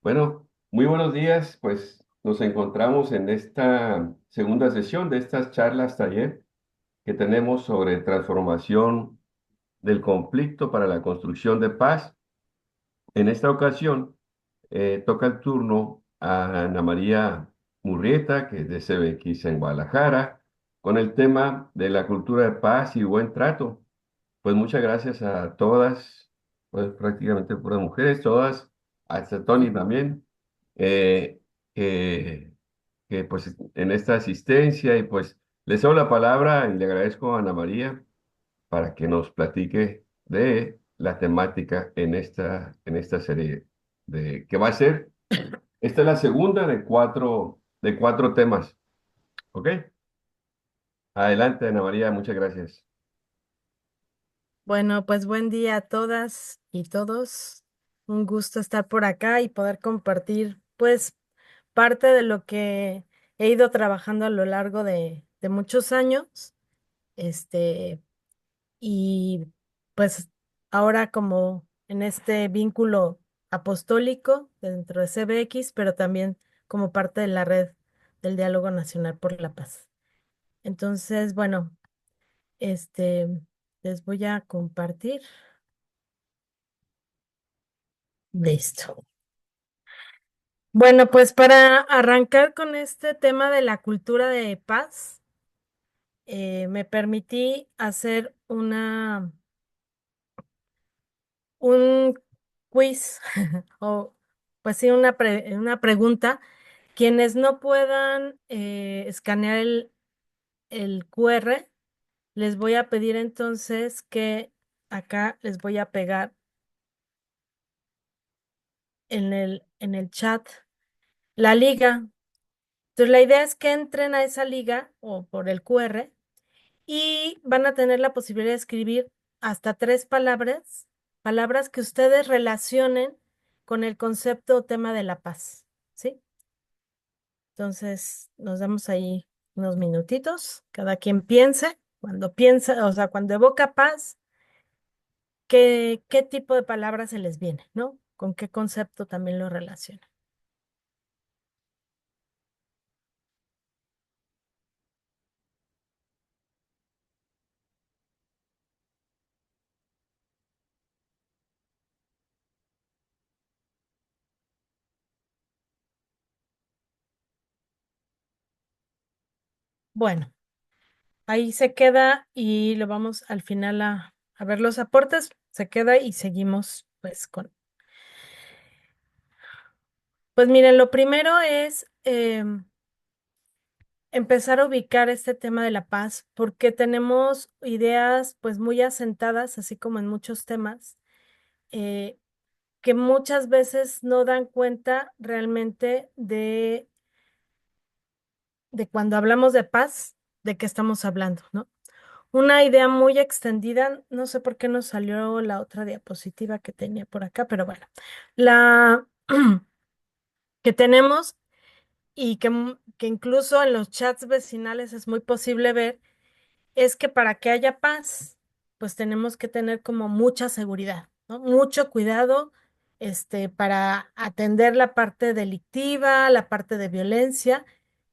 Bueno, muy buenos días. Pues nos encontramos en esta segunda sesión de estas charlas taller que tenemos sobre transformación del conflicto para la construcción de paz. En esta ocasión toca el turno a Ana María Murrieta, que es de CBX en Guadalajara, con el tema de la cultura de paz y buen trato. Pues muchas gracias a todas, pues prácticamente puras mujeres, todas, hasta Tony también, eh, que, pues en esta asistencia y pues les doy la palabra y le agradezco a Ana María para que nos platique de la temática en esta serie de que va a ser, esta es la segunda de cuatro temas, ¿ok? Adelante, Ana María, muchas gracias. Bueno, pues buen día a todas y todos. Un gusto estar por acá y poder compartir, pues, parte de lo que he ido trabajando a lo largo de muchos años. Este, y pues ahora como en este vínculo apostólico dentro de CBX, pero también como parte de la red del Diálogo Nacional por la Paz. Entonces, bueno, este, les voy a compartir. Listo. Bueno, pues para arrancar con este tema de la cultura de paz, me permití hacer un quiz o pues sí, una pregunta. Quienes no puedan escanear el QR, les voy a pedir entonces que acá les voy a pegar en el chat la liga. Entonces la idea es que entren a esa liga o por el QR y van a tener la posibilidad de escribir hasta tres palabras, palabras que ustedes relacionen con el concepto o tema de la paz, ¿sí? Entonces, nos damos ahí unos minutitos, cada quien piense, cuando piensa, o sea, cuando evoca paz, ¿qué tipo de palabras se les viene, ¿no? ¿Con qué concepto también lo relaciona? Bueno, ahí se queda y lo vamos al final a ver los aportes, se queda y seguimos pues con. Pues miren, lo primero es empezar a ubicar este tema de la paz, porque tenemos ideas pues muy asentadas, así como en muchos temas, eh, que muchas veces no dan cuenta realmente de cuando hablamos de paz, de qué estamos hablando, ¿no? Una idea muy extendida, no sé por qué nos salió la otra diapositiva que tenía por acá, pero bueno, la que tenemos y que incluso en los chats vecinales es muy posible ver, es que para que haya paz, pues tenemos que tener como mucha seguridad, ¿no? Mucho cuidado, para atender la parte delictiva, la parte de violencia,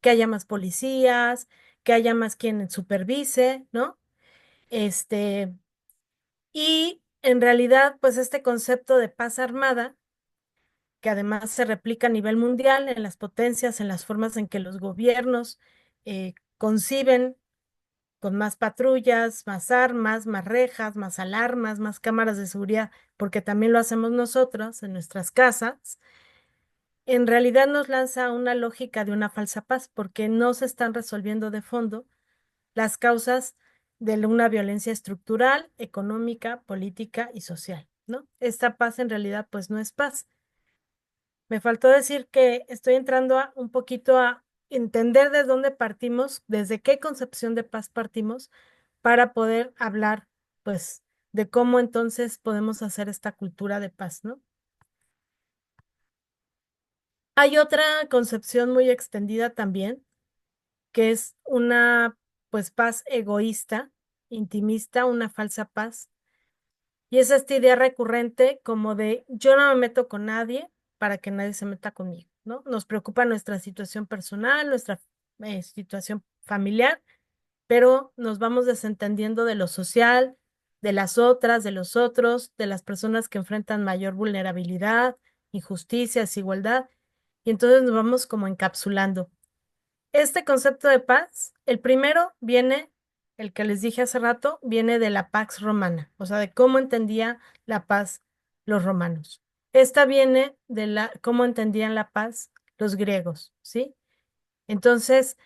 que haya más policías, que haya más quien supervise, ¿no? Este, y en realidad, pues este concepto de paz armada, que además se replica a nivel mundial en las potencias, en las formas en que los gobiernos conciben con más patrullas, más armas, más rejas, más alarmas, más cámaras de seguridad, porque también lo hacemos nosotros en nuestras casas, en realidad nos lanza a una lógica de una falsa paz, porque no se están resolviendo de fondo las causas de una violencia estructural, económica, política y social, ¿no? Esta paz en realidad pues no es paz. Me faltó decir que estoy entrando un poquito a entender de dónde partimos, desde qué concepción de paz partimos, para poder hablar, pues, de cómo entonces podemos hacer esta cultura de paz, ¿no? Hay otra concepción muy extendida también, que es una, pues, paz egoísta, intimista, una falsa paz. Y es esta idea recurrente como de yo no me meto con nadie para que nadie se meta conmigo, ¿no? Nos preocupa nuestra situación personal, nuestra situación familiar, pero nos vamos desentendiendo de lo social, de las otras, de los otros, de las personas que enfrentan mayor vulnerabilidad, injusticia, desigualdad, y entonces nos vamos como encapsulando. Este concepto de paz, el primero viene, el que les dije hace rato, viene de la Pax Romana, o sea, de cómo entendía la paz los romanos. Esta viene de cómo entendían la paz los griegos, ¿sí? Entonces,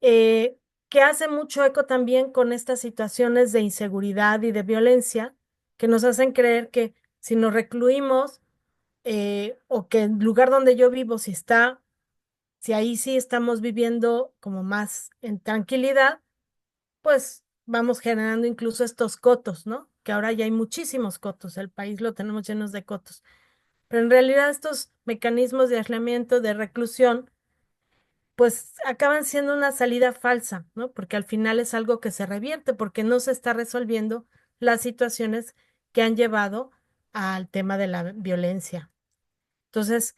eh, que hace mucho eco también con estas situaciones de inseguridad y de violencia que nos hacen creer que si nos recluimos o que el lugar donde yo vivo, si ahí sí estamos viviendo como más en tranquilidad, pues vamos generando incluso estos cotos, ¿no? Que ahora ya hay muchísimos cotos, el país lo tenemos llenos de cotos. Pero en realidad estos mecanismos de aislamiento, de reclusión, pues acaban siendo una salida falsa, ¿no? Porque al final es algo que se revierte, porque no se está resolviendo las situaciones que han llevado al tema de la violencia. Entonces,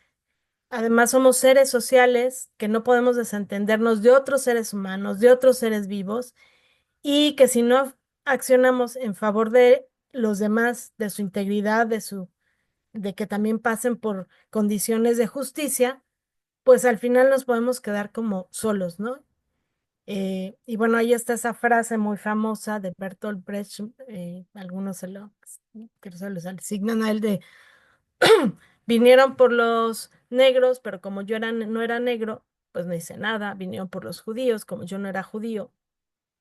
además somos seres sociales que no podemos desentendernos de otros seres humanos, de otros seres vivos, y que si no accionamos en favor de los demás, de su integridad, de que también pasen por condiciones de justicia, pues al final nos podemos quedar como solos, ¿no? Y bueno, ahí está esa frase muy famosa de Bertolt Brecht, algunos que se los asignan a él de vinieron por los negros, pero como no era negro, pues no hice nada, vinieron por los judíos, como yo no era judío,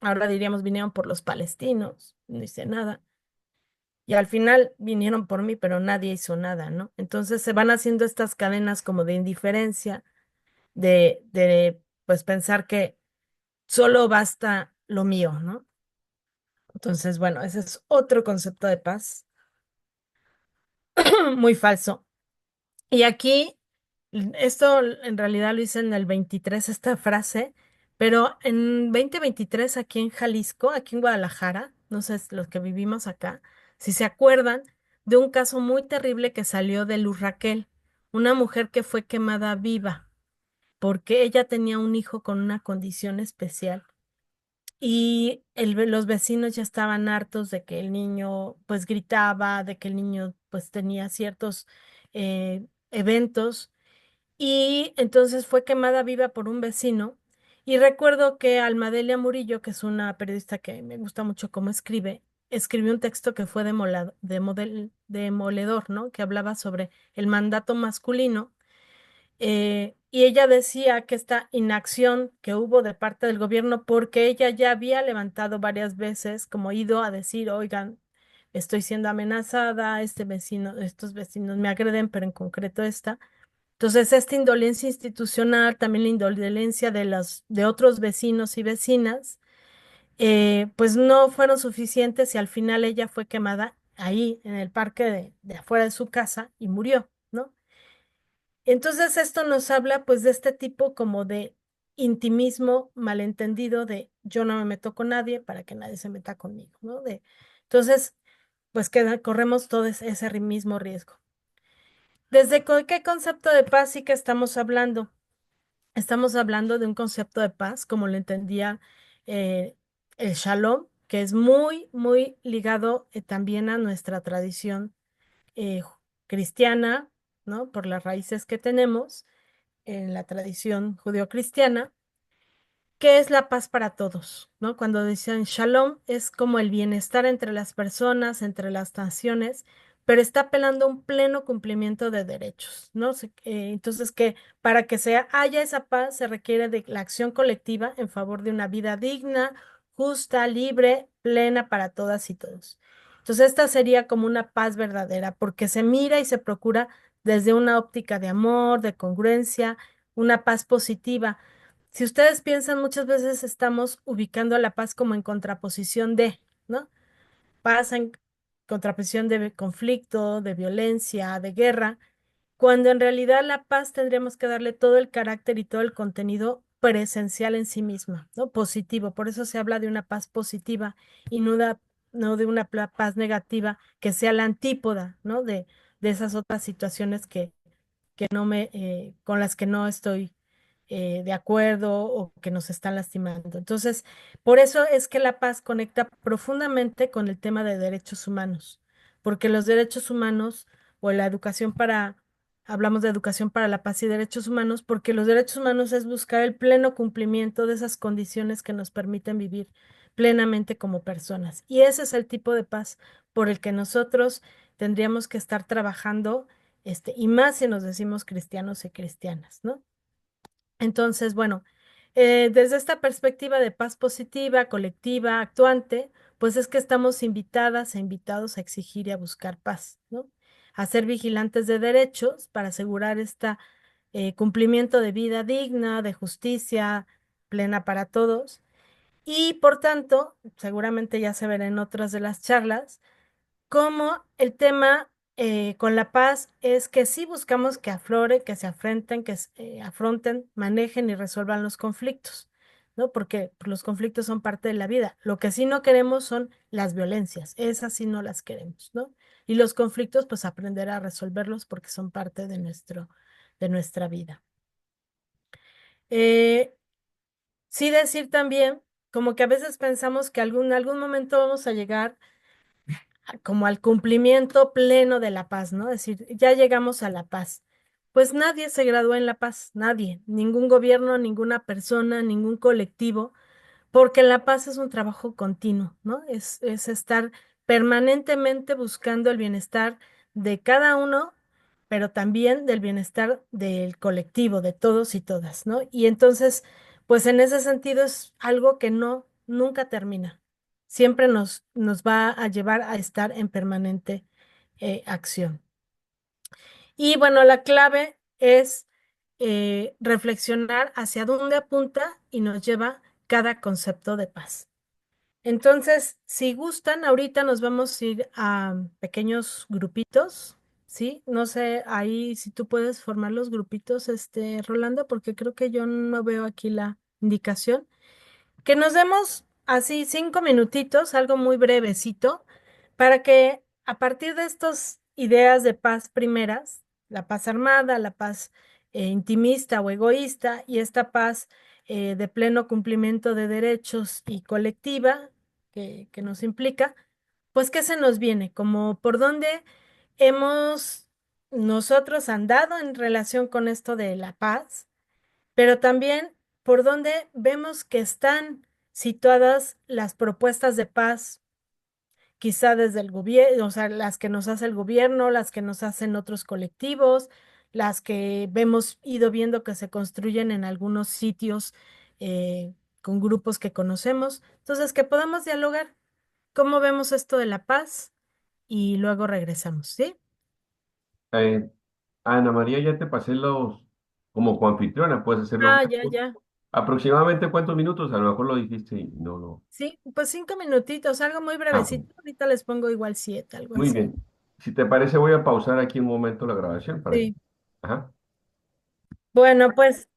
ahora diríamos vinieron por los palestinos, no hice nada. Y al final vinieron por mí, pero nadie hizo nada, ¿no? Entonces se van haciendo estas cadenas como de indiferencia, pues pensar que solo basta lo mío, ¿no? Entonces, bueno, ese es otro concepto de paz muy falso. Y aquí, esto en realidad lo hice en el 23 esta frase, pero en 2023 aquí en Jalisco, aquí en Guadalajara, no sé si los que vivimos acá, si se acuerdan de un caso muy terrible que salió de Luz Raquel, una mujer que fue quemada viva porque ella tenía un hijo con una condición especial. Y los vecinos ya estaban hartos de que el niño pues gritaba, de que el niño pues tenía ciertos eventos y entonces fue quemada viva por un vecino. Y recuerdo que Almadelia Murillo, que es una periodista que me gusta mucho cómo escribe, escribió un texto que fue demoledor, ¿no? Que hablaba sobre el mandato masculino y ella decía que esta inacción que hubo de parte del gobierno, porque ella ya había levantado varias veces, como ido a decir, oigan, estoy siendo amenazada, estos vecinos me agreden, pero en concreto esta. Entonces, esta indolencia institucional, también la indolencia de otros vecinos y vecinas, pues no fueron suficientes y al final ella fue quemada ahí en el parque de afuera de su casa y murió, ¿no? Entonces esto nos habla pues de este tipo como de intimismo malentendido de yo no me meto con nadie para que nadie se meta conmigo, ¿no? Entonces, pues corremos todo ese mismo riesgo. ¿Desde qué concepto de paz sí que estamos hablando? Estamos hablando de un concepto de paz, como lo entendía eh, el Shalom, que es muy, muy ligado también a nuestra tradición cristiana, ¿no? Por las raíces que tenemos en la tradición judeocristiana, que es la paz para todos, ¿no? Cuando dicen shalom es como el bienestar entre las personas, entre las naciones, pero está apelando a un pleno cumplimiento de derechos, ¿no? Entonces, que para que haya esa paz se requiere de la acción colectiva en favor de una vida digna, justa, libre, plena para todas y todos. Entonces, esta sería como una paz verdadera, porque se mira y se procura desde una óptica de amor, de congruencia, una paz positiva. Si ustedes piensan, muchas veces estamos ubicando a la paz como en contraposición ¿no? Paz en contraposición de conflicto, de violencia, de guerra, cuando en realidad la paz tendríamos que darle todo el carácter y todo el contenido presencial en sí misma, ¿no? Positivo. Por eso se habla de una paz positiva y no de una paz negativa que sea la antípoda, ¿no? De esas otras situaciones que no con las que no estoy de acuerdo o que nos están lastimando. Entonces, por eso es que la paz conecta profundamente con el tema de derechos humanos, porque los derechos humanos o la educación hablamos de educación para la paz y derechos humanos, porque los derechos humanos es buscar el pleno cumplimiento de esas condiciones que nos permiten vivir plenamente como personas. Y ese es el tipo de paz por el que nosotros tendríamos que estar trabajando, y más si nos decimos cristianos y cristianas, ¿no? Entonces, bueno, desde esta perspectiva de paz positiva, colectiva, actuante, pues es que estamos invitadas e invitados a exigir y a buscar paz, ¿no? A ser vigilantes de derechos para asegurar este cumplimiento de vida digna, de justicia plena para todos. Y por tanto, seguramente ya se verá en otras de las charlas, como el tema con la paz es que sí buscamos que aflore, que se afrenten, afronten, manejen y resuelvan los conflictos, ¿no? Porque pues, los conflictos son parte de la vida. Lo que sí no queremos son las violencias, esas sí no las queremos, ¿no? Y los conflictos, pues aprender a resolverlos porque son parte de nuestra vida. Eh, sí decir también, como que a veces pensamos que algún momento vamos a llegar como al cumplimiento pleno de la paz, ¿no? Es decir, ya llegamos a la paz. Pues nadie se graduó en la paz, nadie, ningún gobierno, ninguna persona, ningún colectivo, porque la paz es un trabajo continuo, ¿no? Es estar permanentemente buscando el bienestar de cada uno, pero también del bienestar del colectivo, de todos y todas, ¿no? Y entonces, pues en ese sentido es algo que nunca termina. Siempre nos va a llevar a estar en permanente acción. Y bueno, la clave es reflexionar hacia dónde apunta y nos lleva cada concepto de paz. Entonces, si gustan, ahorita nos vamos a ir a pequeños grupitos, ¿sí? No sé, ahí si tú puedes formar los grupitos, Rolando, porque creo que yo no veo aquí la indicación. Que nos demos así 5 minutitos, algo muy brevecito, para que a partir de estas ideas de paz primeras, la paz armada, la paz intimista o egoísta y esta paz de pleno cumplimiento de derechos y colectiva que nos implica, pues ¿qué se nos viene? Como por dónde hemos nosotros andado en relación con esto de la paz, pero también por donde vemos que están situadas las propuestas de paz, quizá desde el gobierno, o sea, las que nos hace el gobierno, las que nos hacen otros colectivos, las que vemos ido viendo que se construyen en algunos sitios con grupos que conocemos. Entonces, que podamos dialogar cómo vemos esto de la paz y luego regresamos, ¿sí? Eh, Ana María, ya te pasé como coanfitriona, puedes hacerlo. Ah, ya, ya. ¿Aproximadamente cuántos minutos? A lo mejor lo dijiste y no lo. Sí, pues 5 minutitos, algo muy Ah, pues, brevecito. Ahorita les pongo igual 7, algo muy así. bien. Si te parece, voy a pausar aquí un momento la grabación para que. Sí. Ajá. Bueno, pues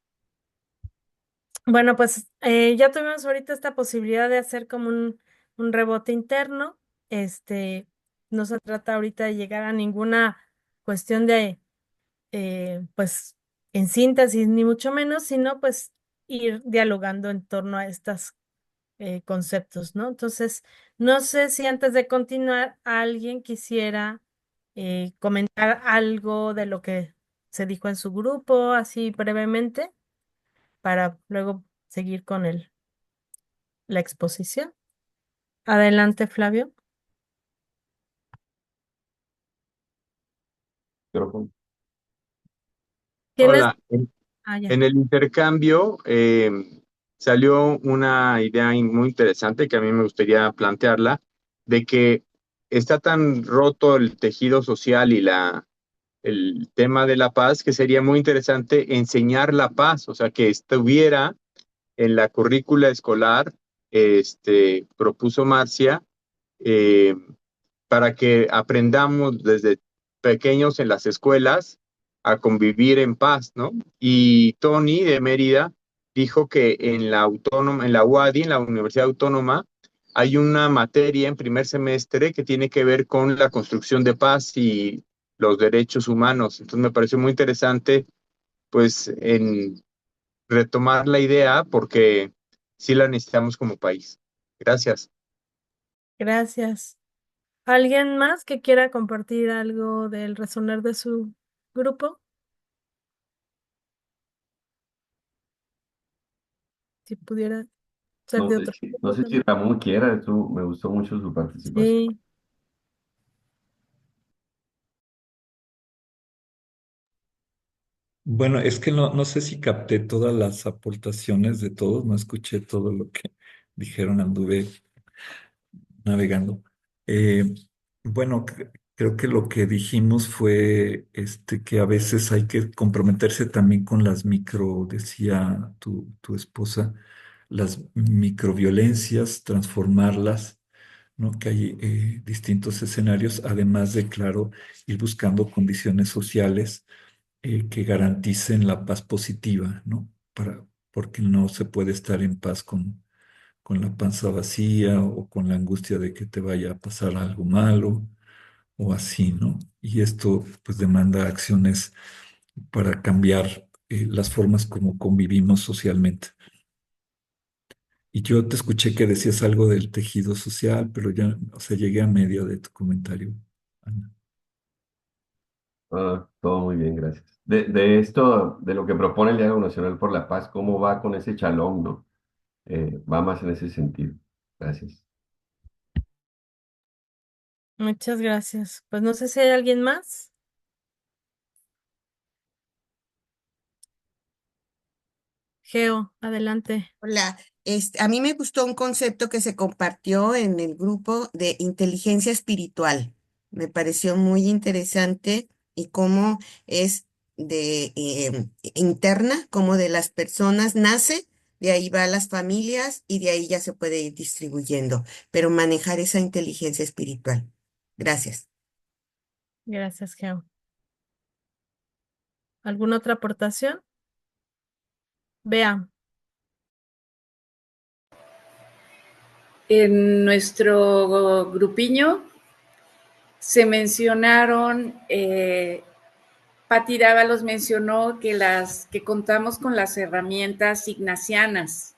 ya tuvimos ahorita esta posibilidad de hacer como un rebote interno. Este, no se trata ahorita de llegar a ninguna cuestión de, pues, en síntesis, ni mucho menos, sino pues ir dialogando en torno a estos conceptos, ¿no? Entonces, no sé si antes de continuar alguien quisiera comentar algo de lo que se dijo en su grupo, así brevemente, para luego seguir con la exposición. Adelante, Flavio. Micrófono. ¿Tienes? Hola, Ah, ya. en el intercambio salió una idea muy interesante que a mí me gustaría plantearla, de que está tan roto el tejido social y el tema de la paz que sería muy interesante enseñar la paz, o sea, que estuviera en la currícula escolar, propuso Marcia, eh, para que aprendamos desde pequeños en las escuelas a convivir en paz, ¿no? Y Tony de Mérida dijo que en la autónoma, en la UADY, en la Universidad Autónoma, hay una materia en primer semestre que tiene que ver con la construcción de paz los derechos humanos. Entonces me pareció muy interesante, pues, en retomar la idea porque sí la necesitamos como país. Gracias. Gracias. ¿Alguien más que quiera compartir algo del resonar de su grupo? Si pudiera ser No de sé otro no grupo sé si también. Ramón quiera, me gustó mucho su participación. Sí, Bueno, es que no sé si capté todas las aportaciones de todos, no escuché todo lo que dijeron, anduve navegando. Eh, bueno, creo que lo que dijimos fue que a veces hay que comprometerse también con las micro, decía tu esposa, las microviolencias, transformarlas, ¿no? Que hay distintos escenarios, además de, claro, ir buscando condiciones sociales que garanticen la paz positiva, ¿no? Porque no se puede estar en paz con la panza vacía o con la angustia de que te vaya a pasar algo malo o así, ¿no? Y esto pues demanda acciones para cambiar las formas como convivimos socialmente. Y yo te escuché que decías algo del tejido social, pero ya, o sea, llegué a medio de tu comentario, Ana. Ah, todo muy bien, gracias. De esto, de lo que propone el Diálogo Nacional por la Paz, ¿cómo va con ese chalón, no? Va más en ese sentido. Gracias. muchas gracias. Pues no sé si hay alguien más. Geo, adelante. Hola, a mí me gustó un concepto que se compartió en el grupo de inteligencia espiritual. Me pareció muy interesante y cómo es de interna, cómo de las personas nace, de ahí va a las familias y de ahí ya se puede ir distribuyendo, pero manejar esa inteligencia espiritual. Gracias. Gracias, Geo. ¿Alguna otra aportación? Vea. En nuestro grupiño se mencionaron, Patti Dávalos mencionó que contamos con las herramientas ignacianas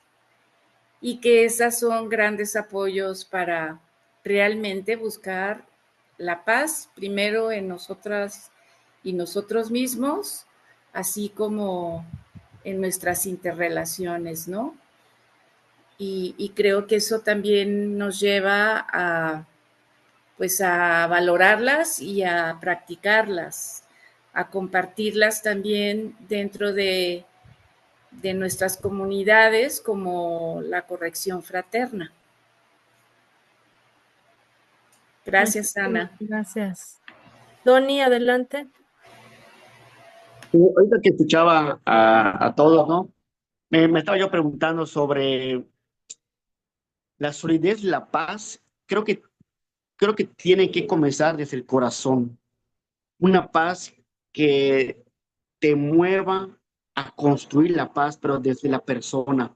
y que esas son grandes apoyos para realmente buscar la paz, primero en nosotras y nosotros mismos, así como en nuestras interrelaciones, ¿no? Y creo que eso también nos lleva pues a valorarlas y a practicarlas, a compartirlas también dentro de nuestras comunidades como la corrección fraterna. Gracias, Muchísimas Ana. gracias. Tony, adelante. Ahorita que escuchaba a todos, ¿no? Me estaba yo preguntando sobre la solidez y la paz. Creo que tiene que comenzar desde el corazón. Una paz que te mueva a construir la paz, pero desde la persona.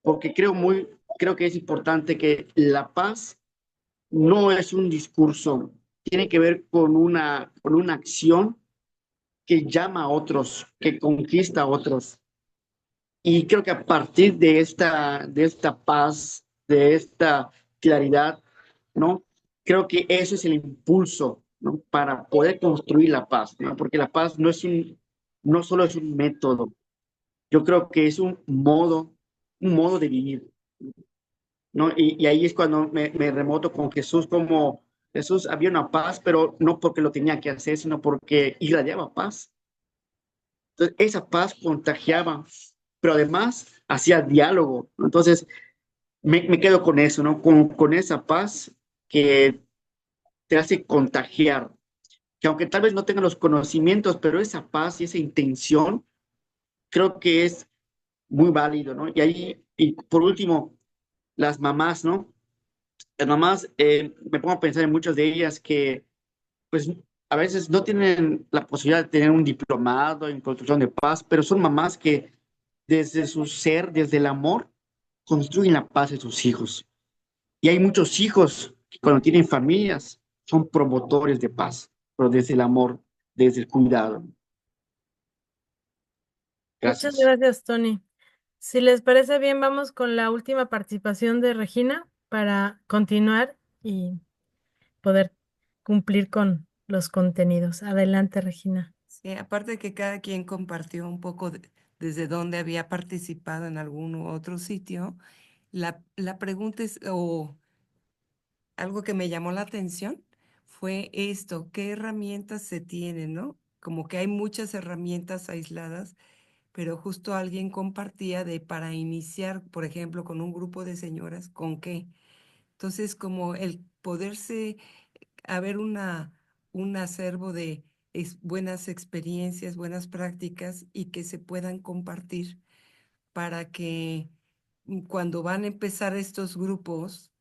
Porque creo que es importante que la paz no es un discurso, tiene que ver con una acción que llama a otros, que conquista a otros. Y creo que a partir de esta paz, de esta claridad, ¿no? Creo que eso es el impulso, ¿no? Para poder construir la paz, ¿no? Porque la paz no solo es un método, yo creo que es un modo de vivir, ¿no? Y ahí es cuando me remoto con Jesús, como Jesús había una paz, pero no porque lo tenía que hacer, sino porque irradiaba paz. Entonces, esa paz contagiaba, pero además hacía diálogo, ¿no? Entonces, me quedo con eso, ¿no? Con esa paz que te hace contagiar, que aunque tal vez no tenga los conocimientos, pero esa paz y esa intención creo que es muy válido, ¿no? Y ahí, y por último, las mamás, ¿no? Las mamás, me pongo a pensar en muchas de ellas que, pues, a veces no tienen la posibilidad de tener un diplomado en construcción de paz, pero son mamás que desde su ser, desde el amor, construyen la paz de sus hijos. Y hay muchos hijos que cuando tienen familias son promotores de paz. pero desde el amor, desde el cuidado. Muchas Gracias. gracias, Tony. Si les parece bien, vamos con la última participación de Regina para continuar y poder cumplir con los contenidos. Adelante, Regina. Sí, aparte de que cada quien compartió un poco desde dónde había participado en algún u otro sitio, la pregunta es, o algo que me llamó la atención, fue esto, ¿qué herramientas se tienen, no? Como que hay muchas herramientas aisladas, pero justo alguien compartía de para iniciar, por ejemplo, con un grupo de señoras, ¿con qué? Entonces, como el poderse haber un acervo de buenas experiencias, buenas prácticas y que se puedan compartir para que cuando van a empezar estos grupos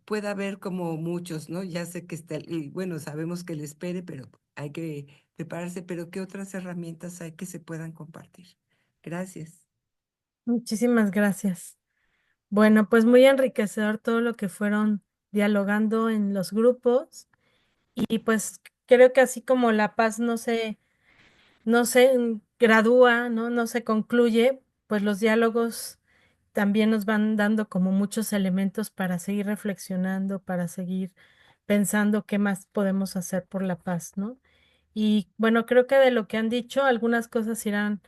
pueda haber como muchos, ¿no? Ya sé que está, y bueno, sabemos que le espere, pero hay que prepararse, pero ¿qué otras herramientas hay que se puedan compartir? Gracias. Muchísimas gracias. Bueno, pues muy enriquecedor todo lo que fueron dialogando en los grupos y pues creo que así como la paz no se gradúa, ¿no? No se concluye, pues los diálogos también nos van dando como muchos elementos para seguir reflexionando, para seguir pensando qué más podemos hacer por la paz, ¿no? Y bueno, creo que de lo que han dicho, algunas cosas irán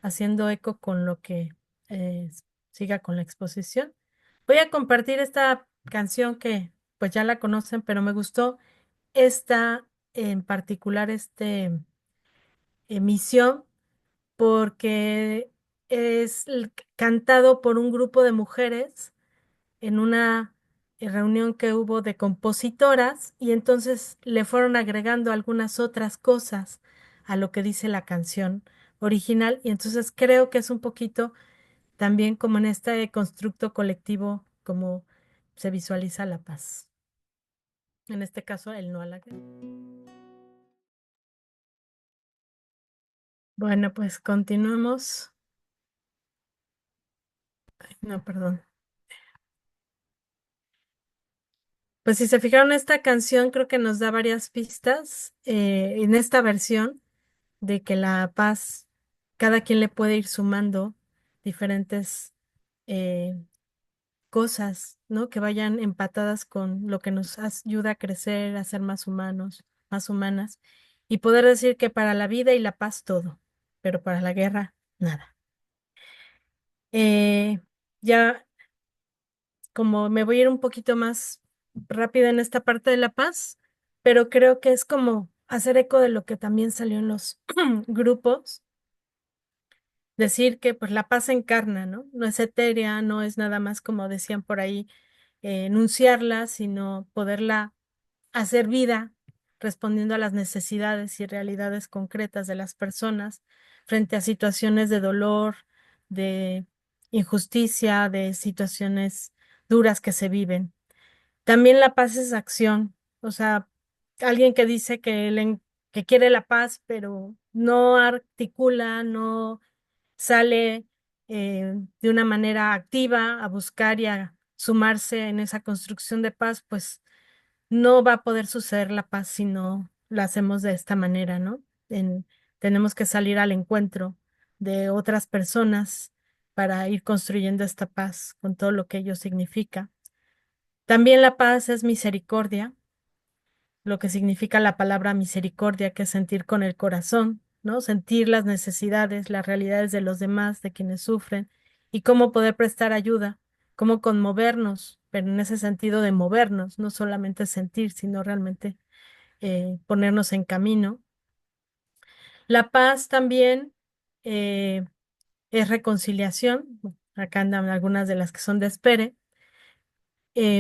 haciendo eco con lo que eh, siga con la exposición. Voy a compartir esta canción que pues ya la conocen, pero me gustó esta en particular, emisión porque es cantado por un grupo de mujeres en una reunión que hubo de compositoras y entonces le fueron agregando algunas otras cosas a lo que dice la canción original y entonces creo que es un poquito también como en este constructo colectivo como se visualiza la paz. En este caso, el no a la guerra. Bueno, pues continuamos. Ay, no, perdón. Pues si se fijaron, esta canción creo que nos da varias pistas en esta versión de que la paz, cada quien le puede ir sumando diferentes eh, cosas, ¿no? Que vayan empatadas con lo que nos ayuda a crecer, a ser más humanos, más humanas, y poder decir que para la vida y la paz todo, pero para la guerra nada. Eh, ya como me voy a ir un poquito más rápido en esta parte de la paz, pero creo que es como hacer eco de lo que también salió en los grupos, decir que pues la paz se encarna, ¿no? No es etérea, no es nada más como decían por ahí, enunciarla, sino poderla hacer vida, respondiendo a las necesidades y realidades concretas de las personas frente a situaciones de dolor, de injusticia, de situaciones duras que se viven. También la paz es acción, o sea, alguien que dice que quiere la paz, pero no articula, no sale de una manera activa a buscar y a sumarse en esa construcción de paz, pues no va a poder suceder la paz si no lo hacemos de esta manera, ¿no? Tenemos que salir al encuentro de otras personas para ir construyendo esta paz con todo lo que ello significa. También la paz es misericordia, lo que significa la palabra misericordia, que es sentir con el corazón, ¿no? Sentir las necesidades, las realidades de los demás, de quienes sufren, y cómo poder prestar ayuda, cómo conmovernos, pero en ese sentido de movernos, no solamente sentir, sino realmente ponernos en camino. La paz también eh, es reconciliación, acá andan algunas de las que son de espere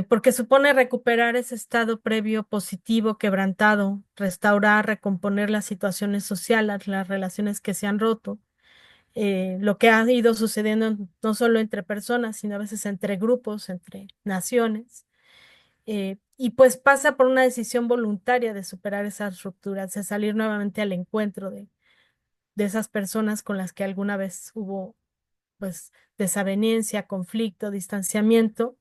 porque supone recuperar ese estado previo positivo, quebrantado, restaurar, recomponer las situaciones sociales, las relaciones que se han roto, lo que ha ido sucediendo no solo entre personas, sino a veces entre grupos, entre naciones. Y pues pasa por una decisión voluntaria de superar esas rupturas, de salir nuevamente al encuentro de esas personas con las que alguna vez hubo pues desaveniencia, conflicto, distanciamiento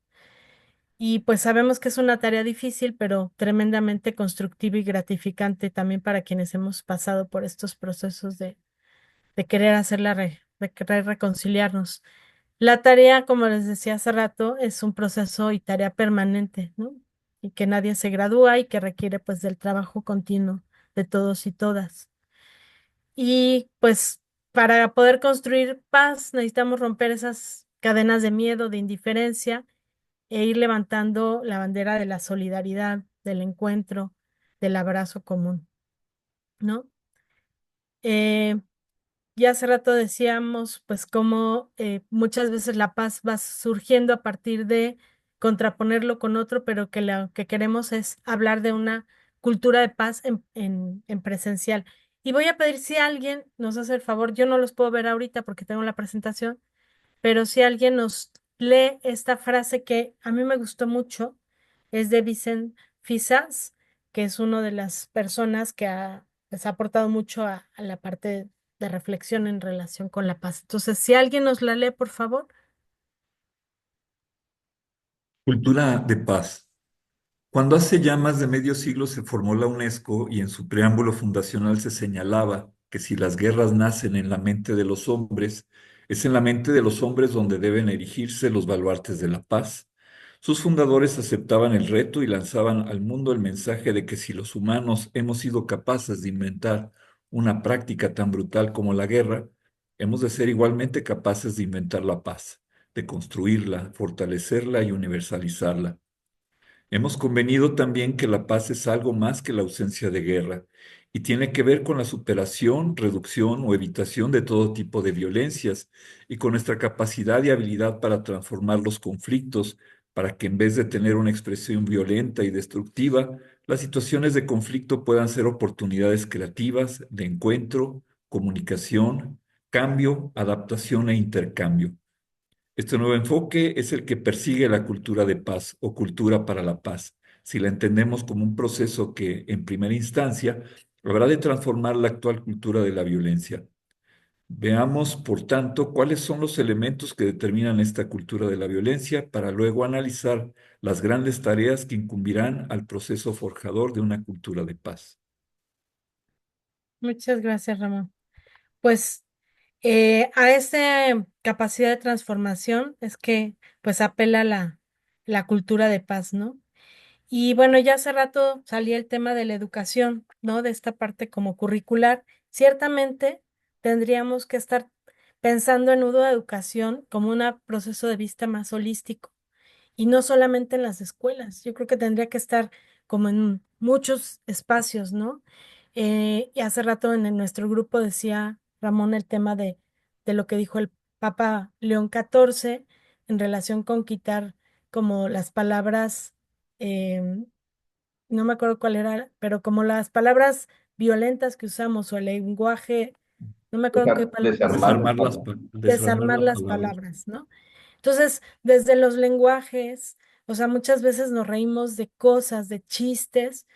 Y pues sabemos que es una tarea difícil, pero tremendamente constructiva y gratificante también para quienes hemos pasado por estos procesos de querer de querer reconciliarnos. La tarea, como les decía hace rato, es un proceso y tarea permanente, ¿no? Y que nadie se gradúa y que requiere pues del trabajo continuo de todos y todas. Y pues para poder construir paz necesitamos romper esas cadenas de miedo, de indiferencia e ir levantando la bandera de la solidaridad, del encuentro, del abrazo común, ¿no? Eh, ya hace rato decíamos, pues, cómo muchas veces la paz va surgiendo a partir de contraponerlo con otro, pero que lo que queremos es hablar de una cultura de paz en presencial. Y voy a pedir si alguien nos hace el favor, yo no los puedo ver ahorita porque tengo la presentación, pero si alguien nos lee esta frase que a mí me gustó mucho, es de Vicent Fisas, que es una de las personas que pues, ha aportado mucho a la parte de reflexión en relación con la paz. Entonces, si alguien nos la lee, por favor. Cultura de paz. Cuando hace ya más de medio siglo se formó la UNESCO y en su preámbulo fundacional se señalaba que si las guerras nacen en la mente de los hombres, es en la mente de los hombres donde deben erigirse los baluartes de la paz. Sus fundadores aceptaban el reto y lanzaban al mundo el mensaje de que si los humanos hemos sido capaces de inventar una práctica tan brutal como la guerra, hemos de ser igualmente capaces de inventar la paz, de construirla, fortalecerla y universalizarla. Hemos convenido también que la paz es algo más que la ausencia de guerra y tiene que ver con la superación, reducción o evitación de todo tipo de violencias y con nuestra capacidad y habilidad para transformar los conflictos, para que en vez de tener una expresión violenta y destructiva, las situaciones de conflicto puedan ser oportunidades creativas de encuentro, comunicación, cambio, adaptación e intercambio. Este nuevo enfoque es el que persigue la cultura de paz o cultura para la paz. Si la entendemos como un proceso que, en primera instancia, habrá de transformar la actual cultura de la violencia. Veamos, por tanto, cuáles son los elementos que determinan esta cultura de la violencia para luego analizar las grandes tareas que incumbirán al proceso forjador de una cultura de paz. Muchas gracias, Ramón. Pues a esta capacidad de transformación es que pues apela la cultura de paz, ¿no? Y bueno, ya hace rato salía el tema de la educación, ¿no? De esta parte como curricular. Ciertamente tendríamos que estar pensando en nudo de educación como un proceso de vista más holístico y no solamente en las escuelas. Yo creo que tendría que estar como en muchos espacios, ¿no? Y hace rato nuestro grupo decía Ramón el tema de lo que dijo el Papa León XIV en relación con quitar como las palabras, em, no me acuerdo cuál era, pero como las palabras violentas que usamos o el lenguaje, no me acuerdo qué palabras Desarmar. Desarmar desarmar las las palabras. palabras, ¿no? Entonces, desde los lenguajes, o sea, muchas veces nos reímos de cosas, de chistes,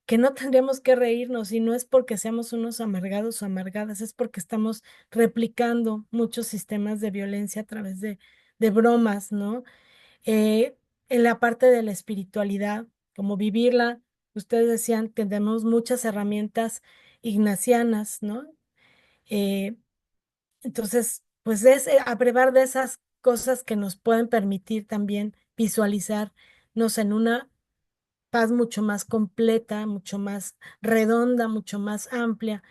que no tendríamos que reírnos, y no es porque seamos unos amargados o amargadas, es porque estamos replicando muchos sistemas de violencia a través de bromas, ¿no? Eh, en la parte de la espiritualidad, como vivirla, ustedes decían, tenemos muchas herramientas ignacianas, ¿no? Eh, entonces, pues es abrevar de esas cosas que nos pueden permitir también visualizarnos en una paz mucho más completa, mucho más redonda, mucho más amplia.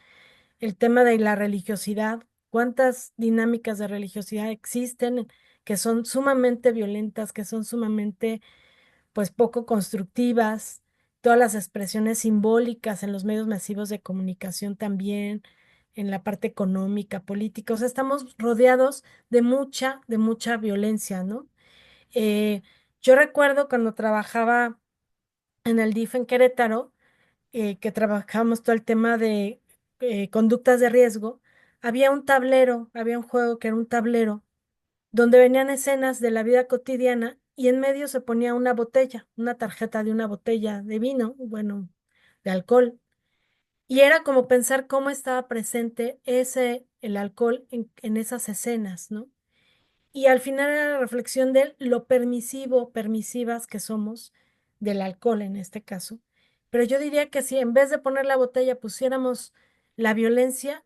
El tema de la religiosidad, cuántas dinámicas de religiosidad existen que son sumamente violentas, que son sumamente pues poco constructivas, todas las expresiones simbólicas en los medios masivos de comunicación también, en la parte económica, política, o sea, estamos rodeados de mucha violencia, ¿no? Eh, yo recuerdo cuando trabajaba en el DIF en Querétaro, que trabajábamos todo el tema de conductas de riesgo, había un tablero, había un juego que era un tablero donde venían escenas de la vida cotidiana y en medio se ponía una botella, una tarjeta de una botella de vino, bueno, de alcohol. Y era como pensar cómo estaba presente el alcohol en esas escenas, ¿no? y al final era la reflexión de lo permisivo, permisivas que somos del alcohol en este caso. Pero yo diría que si en vez de poner la botella pusiéramos la violencia,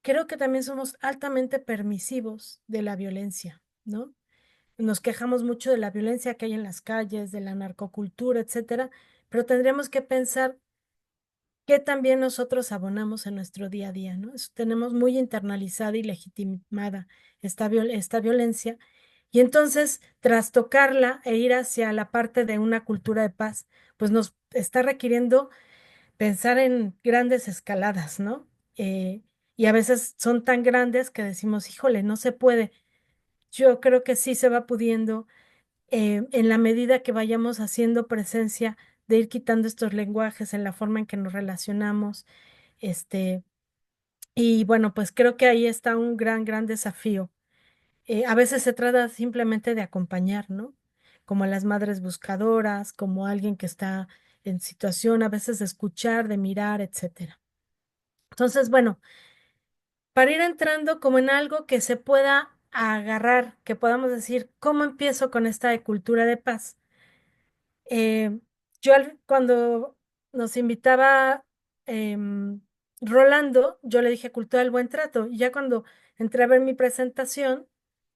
creo que también somos altamente permisivos de la violencia, ¿no? Nos quejamos mucho de la violencia que hay en las calles, de la narcocultura, etcétera, pero tendríamos que pensar que también nosotros abonamos en nuestro día a día, ¿no? Tenemos muy internalizada y legitimada esta violencia, y entonces, tras tocarla e ir hacia la parte de una cultura de paz, pues nos está requiriendo pensar en grandes escaladas, ¿no? Y a veces son tan grandes que decimos, híjole, no se puede. Yo creo que sí se va pudiendo en la medida que vayamos haciendo presencia de ir quitando estos lenguajes en la forma en que nos relacionamos, este, y bueno, pues creo que ahí está un gran desafío. A veces se trata simplemente de acompañar, ¿no? Como a las madres buscadoras, como alguien que está en situación, a veces de escuchar, de mirar, etcétera. Entonces, bueno, para ir entrando como en algo que se pueda agarrar, que podamos decir, ¿cómo empiezo con esta de cultura de paz? Eh, cuando nos invitaba Rolando, yo le dije cultura del buen trato. Y ya cuando entré a ver mi presentación,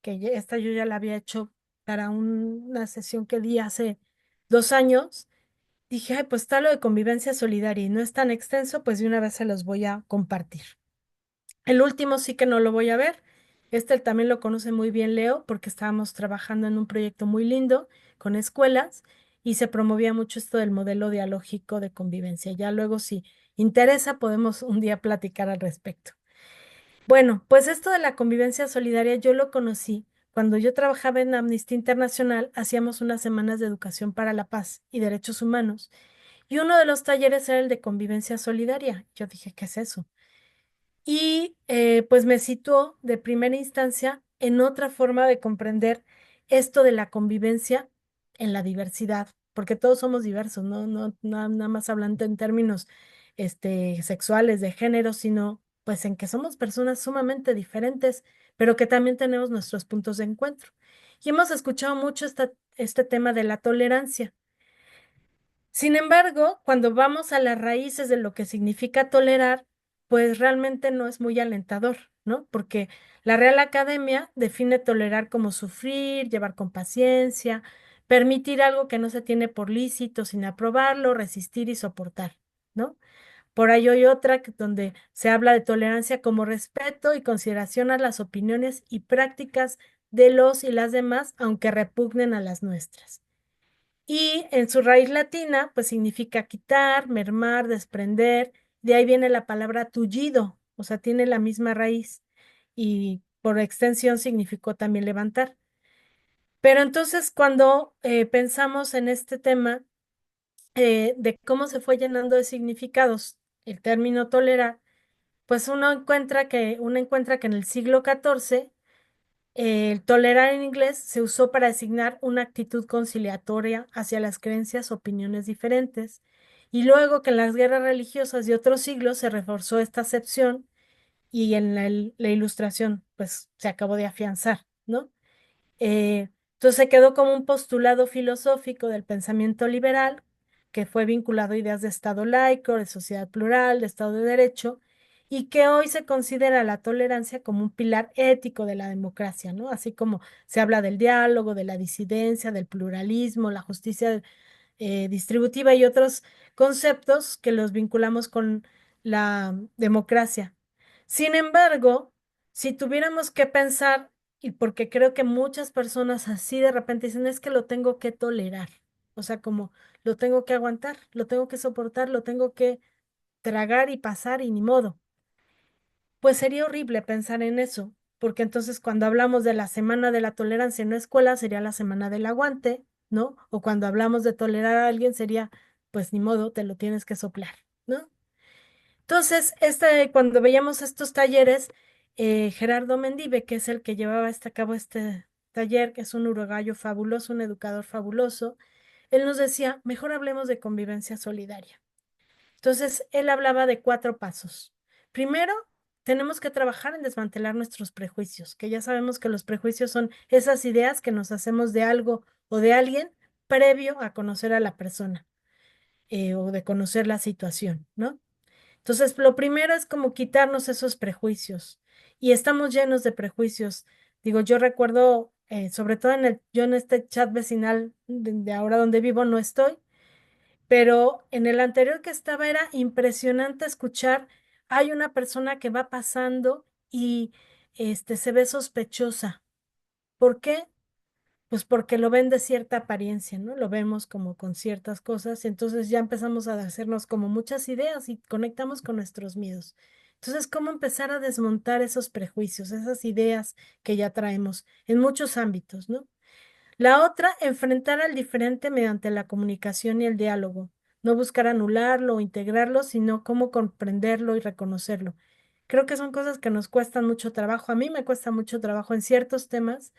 que esta yo ya la había hecho para una sesión que di hace 2 años, dije, ay, pues está lo de convivencia solidaria y no es tan extenso, pues de una vez se los voy a compartir. El último sí que no lo voy a ver. Este también lo conoce muy bien Leo porque estábamos trabajando en un proyecto muy lindo con escuelas y se promovía mucho esto del modelo dialógico de convivencia. Ya luego, si interesa, podemos un día platicar al respecto. Bueno, pues esto de la convivencia solidaria yo lo conocí cuando yo trabajaba en Amnistía Internacional, hacíamos unas semanas de educación para la paz y derechos humanos y uno de los talleres era el de convivencia solidaria. Yo dije, ¿qué es eso? Y pues me situó de primera instancia en otra forma de comprender esto de la convivencia en la diversidad, porque todos somos diversos, nada más hablando en términos sexuales, de género, sino pues en que somos personas sumamente diferentes, pero que también tenemos nuestros puntos de encuentro. Y hemos escuchado mucho este tema de la tolerancia. Sin embargo, cuando vamos a las raíces de lo que significa tolerar, pues realmente no es muy alentador, ¿no? Porque la Real Academia define tolerar como sufrir, llevar con paciencia, permitir algo que no se tiene por lícito sin aprobarlo, resistir y soportar, ¿no? Por ahí hay otra donde se habla de tolerancia como respeto y consideración a las opiniones y prácticas de los y las demás, aunque repugnen a las nuestras. Y en su raíz latina, pues significa quitar, mermar, desprender. De ahí viene la palabra tullido, o sea, tiene la misma raíz y por extensión significó también levantar. Pero entonces cuando pensamos en este tema de cómo se fue llenando de significados el término tolerar, pues uno encuentra que en el siglo XIV el tolerar en inglés se usó para designar una actitud conciliatoria hacia las creencias, opiniones diferentes, y luego que en las guerras religiosas de otros siglos se reforzó esta acepción y en la Ilustración pues se acabó de afianzar, ¿no? Entonces se quedó como un postulado filosófico del pensamiento liberal que fue vinculado a ideas de Estado laico, de sociedad plural, de Estado de Derecho, y que hoy se considera la tolerancia como un pilar ético de la democracia, ¿no? Así como se habla del diálogo, de la disidencia, del pluralismo, la justicia distributiva y otros conceptos que los vinculamos con la democracia. Sin embargo, si tuviéramos que pensar, y porque creo que muchas personas así de repente dicen, es que lo tengo que tolerar, o sea, como lo tengo que aguantar, lo tengo que soportar, lo tengo que tragar y pasar y ni modo. Pues sería horrible pensar en eso, porque entonces cuando hablamos de la semana de la tolerancia en la escuela sería la semana del aguante, ¿no? O cuando hablamos de tolerar a alguien sería, pues ni modo, te lo tienes que soplar, ¿no? Entonces, cuando veíamos estos talleres, Gerardo Mendive, que es el que llevaba a cabo este taller, que es un uruguayo fabuloso, un educador fabuloso, él nos decía, mejor hablemos de convivencia solidaria. Entonces, él hablaba de 4 pasos. Primero, tenemos que trabajar en desmantelar nuestros prejuicios, que ya sabemos que los prejuicios son esas ideas que nos hacemos de algo o de alguien previo a conocer a la persona o de conocer la situación, ¿no? Entonces, lo primero es como quitarnos esos prejuicios y estamos llenos de prejuicios. Digo, yo recuerdo, sobre todo yo en este chat vecinal de ahora donde vivo no estoy, pero en el anterior que estaba era impresionante escuchar, hay una persona que va pasando y se ve sospechosa. ¿Por qué? Pues porque lo ven de cierta apariencia, ¿no? Lo vemos como con ciertas cosas, y entonces ya empezamos a hacernos como muchas ideas y conectamos con nuestros miedos. Entonces, ¿cómo empezar a desmontar esos prejuicios, esas ideas que ya traemos en muchos ámbitos, ¿no? La otra, enfrentar al diferente mediante la comunicación y el diálogo. No buscar anularlo o integrarlo, sino cómo comprenderlo y reconocerlo. Creo que son cosas que nos cuestan mucho trabajo. A mí me cuesta mucho trabajo en ciertos temas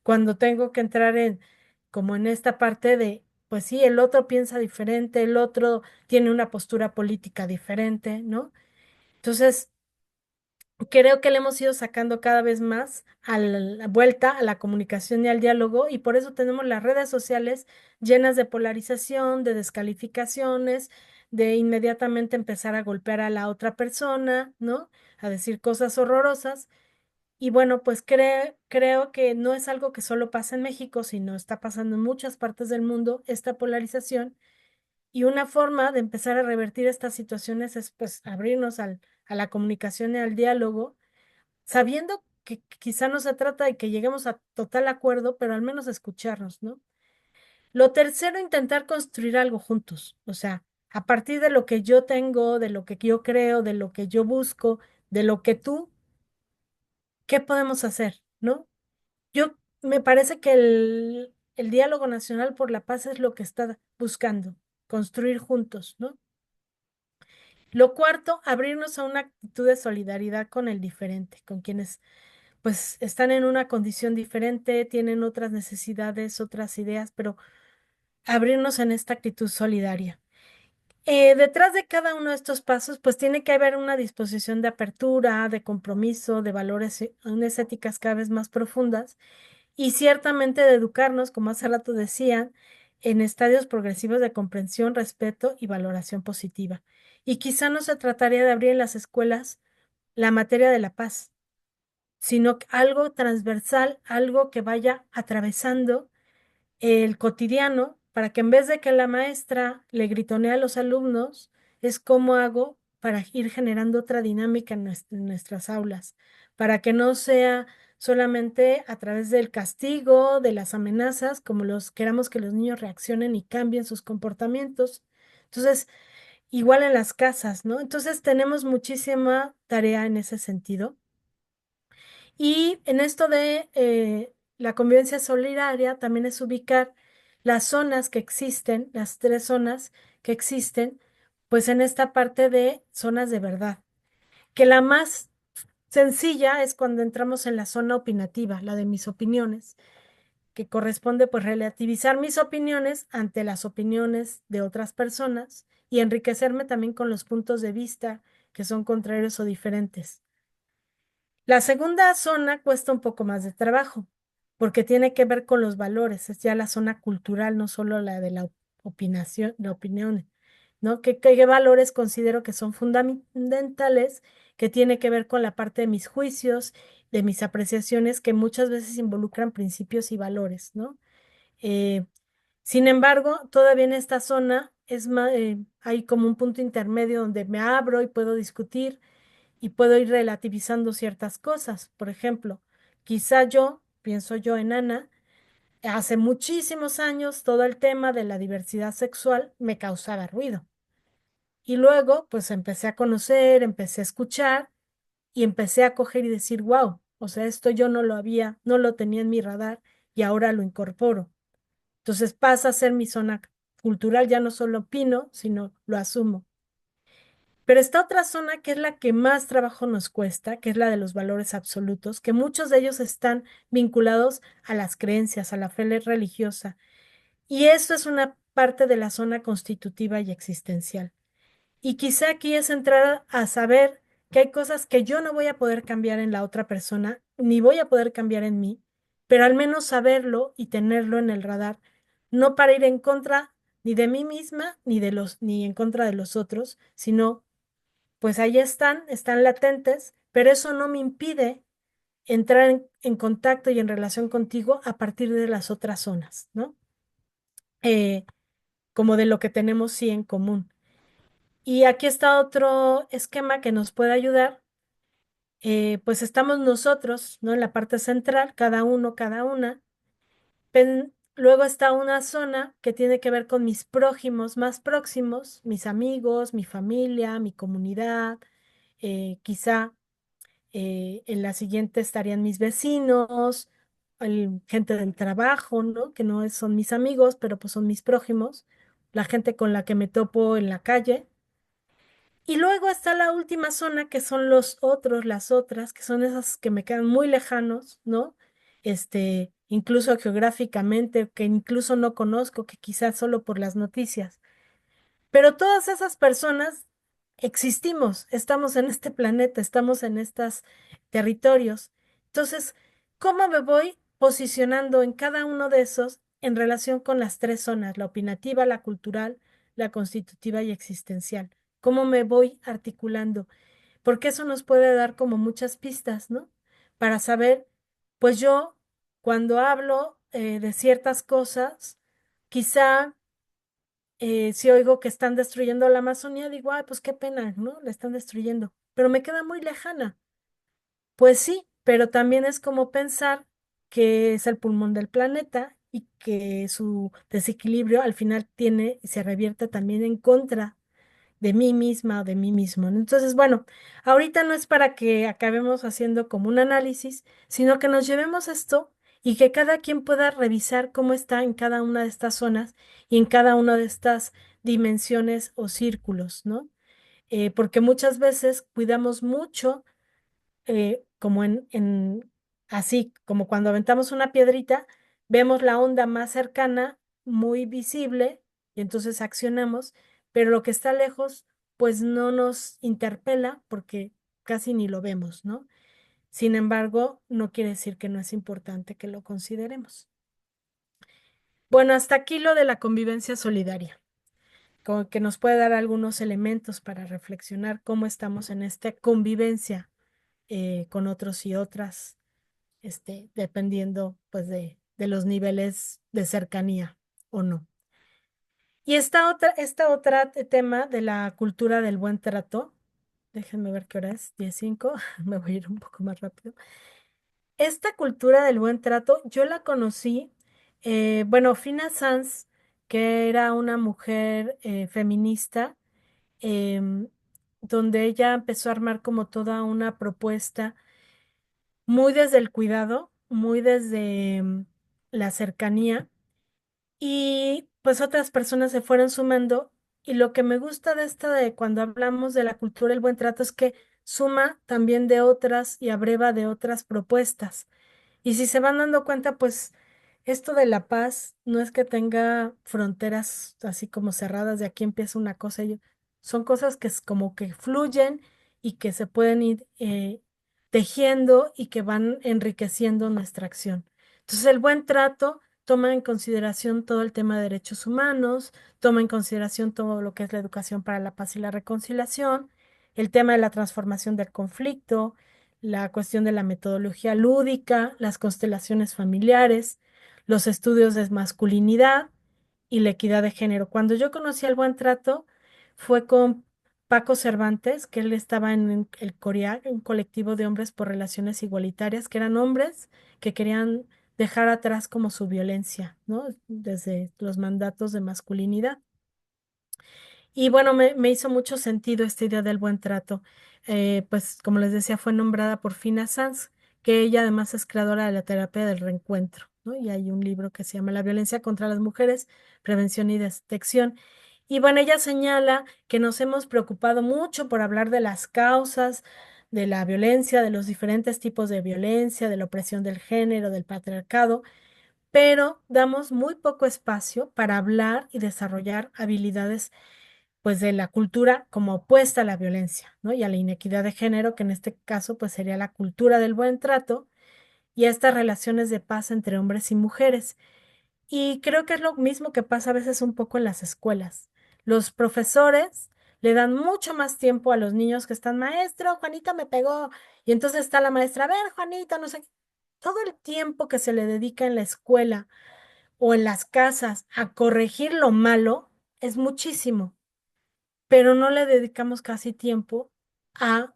cuando tengo que entrar como en esta parte de, pues sí, el otro piensa diferente, el otro tiene una postura política diferente, ¿no? Entonces, creo que le hemos ido sacando cada vez más a la vuelta a la comunicación y al diálogo, y por eso tenemos las redes sociales llenas de polarización, de descalificaciones, de inmediatamente empezar a golpear a la otra persona, ¿no? A decir cosas horrorosas. Y bueno, pues creo que no es algo que solo pasa en México, sino está pasando en muchas partes del mundo, esta polarización. Y una forma de empezar a revertir estas situaciones es pues abrirnos a la comunicación y al diálogo, sabiendo que quizá no se trata de que lleguemos a total acuerdo, pero al menos escucharnos, ¿no? Lo tercero, intentar construir algo juntos, o sea, a partir de lo que yo tengo, de lo que yo creo, de lo que yo busco, de lo que tú, ¿qué podemos hacer, ¿no? Yo me parece que el diálogo nacional por la paz es lo que está buscando, construir juntos, ¿no? Lo cuarto, abrirnos a una actitud de solidaridad con el diferente, con quienes pues están en una condición diferente, tienen otras necesidades, otras ideas, pero abrirnos en esta actitud solidaria. Detrás de cada uno de estos pasos, pues tiene que haber una disposición de apertura, de compromiso, de valores, unas éticas cada vez más profundas y ciertamente de educarnos, como hace rato decían, en estadios progresivos de comprensión, respeto y valoración positiva. Y quizá no se trataría de abrir en las escuelas la materia de la paz, sino algo transversal, algo que vaya atravesando el cotidiano para que en vez de que la maestra le gritonee a los alumnos, es cómo hago para ir generando otra dinámica en nuestras aulas, para que no sea solamente a través del castigo, de las amenazas, como los queramos que los niños reaccionen y cambien sus comportamientos. Entonces, igual en las casas, ¿no? Entonces, tenemos muchísima tarea en ese sentido. Y en esto de la convivencia solidaria también es ubicar las zonas que existen, las tres zonas que existen, pues en esta parte de zonas de verdad, que la más sencilla es cuando entramos en la zona opinativa, la de mis opiniones, que corresponde pues relativizar mis opiniones ante las opiniones de otras personas y enriquecerme también con los puntos de vista que son contrarios o diferentes. La segunda zona cuesta un poco más de trabajo, porque tiene que ver con los valores, es ya la zona cultural, no solo la de la opinión, ¿no? ¿Qué valores considero que son fundamentales, que tiene que ver con la parte de mis juicios, de mis apreciaciones, que muchas veces involucran principios y valores, ¿no? Eh, Sin embargo, todavía en esta zona hay como un punto intermedio donde me abro y puedo discutir y puedo ir relativizando ciertas cosas. Por ejemplo, quizá yo, pienso yo en Ana, hace muchísimos años todo el tema de la diversidad sexual me causaba ruido. Y luego, pues empecé a conocer, empecé a escuchar y empecé a coger y decir, wow, o sea, esto yo no lo tenía en mi radar y ahora lo incorporo. Entonces pasa a ser mi zona cultural, ya no solo opino, sino lo asumo. Pero está otra zona que es la que más trabajo nos cuesta, que es la de los valores absolutos, que muchos de ellos están vinculados a las creencias, a la fe religiosa. Y eso es una parte de la zona constitutiva y existencial. Y quizá aquí es entrar a saber que hay cosas que yo no voy a poder cambiar en la otra persona, ni voy a poder cambiar en mí, pero al menos saberlo y tenerlo en el radar, no para ir en contra ni de mí misma, ni en contra de los otros, sino pues ahí están latentes, pero eso no me impide entrar en contacto y en relación contigo a partir de las otras zonas, ¿no? Eh, como de lo que tenemos sí en común. Y aquí está otro esquema que nos puede ayudar. Pues estamos nosotros, ¿no? En la parte central, cada uno, cada una. Luego está una zona que tiene que ver con mis prójimos más próximos, mis amigos, mi familia, mi comunidad, quizá en la siguiente estarían mis vecinos, gente del trabajo, ¿no? Que no son mis amigos, pero pues son mis prójimos, la gente con la que me topo en la calle. Y luego está la última zona, que son los otros, las otras, que son esas que me quedan muy lejanos, ¿no? Incluso geográficamente, que incluso no conozco, que quizás solo por las noticias. Pero todas esas personas existimos, estamos en este planeta, estamos en estos territorios. Entonces, ¿cómo me voy posicionando en cada uno de esos en relación con las tres zonas, la opinativa, la cultural, la constitutiva y existencial? ¿Cómo me voy articulando? Porque eso nos puede dar como muchas pistas, ¿no? Para saber, pues yo, cuando hablo de ciertas cosas, quizá si oigo que están destruyendo la Amazonía, digo, ay, pues qué pena, ¿no? La están destruyendo, pero me queda muy lejana. Pues sí, pero también es como pensar que es el pulmón del planeta y que su desequilibrio al final tiene y se revierte también en contra de mí misma o de mí mismo, ¿no? Entonces, bueno, ahorita no es para que acabemos haciendo como un análisis, sino que nos llevemos esto y que cada quien pueda revisar cómo está en cada una de estas zonas y en cada una de estas dimensiones o círculos, ¿no? Porque muchas veces cuidamos mucho como así como cuando aventamos una piedrita, vemos la onda más cercana, muy visible, y entonces accionamos, pero lo que está lejos, pues no nos interpela porque casi ni lo vemos, ¿no? Sin embargo, no quiere decir que no es importante que lo consideremos. Bueno, hasta aquí lo de la convivencia solidaria, como que nos puede dar algunos elementos para reflexionar cómo estamos en esta convivencia con otros y otras dependiendo pues de los niveles de cercanía o no. Y esta otra tema de la cultura del buen trato, déjenme ver qué hora es, 10:05, me voy a ir un poco más rápido. Esta cultura del buen trato, yo la conocí, bueno, Fina Sanz, que era una mujer feminista, em, donde ella empezó a armar como toda una propuesta muy desde el cuidado, muy desde la cercanía y pues otras personas se fueron sumando y lo que me gusta de esta de cuando hablamos de la cultura del buen trato es que suma también de otras y abreva de otras propuestas. Y si se van dando cuenta, pues esto de la paz no es que tenga fronteras así como cerradas, de aquí empieza una cosa, son cosas que es como que fluyen y que se pueden ir tejiendo y que van enriqueciendo nuestra acción. Entonces, el buen trato toma en consideración todo el tema de derechos humanos, toma en consideración todo lo que es la educación para la paz y la reconciliación, el tema de la transformación del conflicto, la cuestión de la metodología lúdica, las constelaciones familiares, los estudios de masculinidad y la equidad de género. Cuando yo conocí el buen trato fue con Paco Cervantes, que él estaba en el CORIAC, un colectivo de hombres por relaciones igualitarias, que eran hombres que querían dejar atrás como su violencia, ¿no? Desde los mandatos de masculinidad. Y bueno, me hizo mucho sentido esta idea del buen trato. Pues como les decía, fue nombrada por Fina Sanz, que ella además es creadora de la terapia del reencuentro, ¿no? Y hay un libro que se llama La violencia contra las mujeres, prevención y detección. Y bueno, ella señala que nos hemos preocupado mucho por hablar de las causas de la violencia, de los diferentes tipos de violencia, de la opresión del género, del patriarcado, pero damos muy poco espacio para hablar y desarrollar habilidades pues de la cultura como opuesta a la violencia, ¿no? Y a la inequidad de género, que en este caso pues sería la cultura del buen trato y a estas relaciones de paz entre hombres y mujeres. Y creo que es lo mismo que pasa a veces un poco en las escuelas. Los profesores le dan mucho más tiempo a los niños que están, maestro, Juanita me pegó. Y entonces está la maestra, a ver, Juanita, no sé qué. Todo el tiempo que se le dedica en la escuela o en las casas a corregir lo malo es muchísimo, pero no le dedicamos casi tiempo a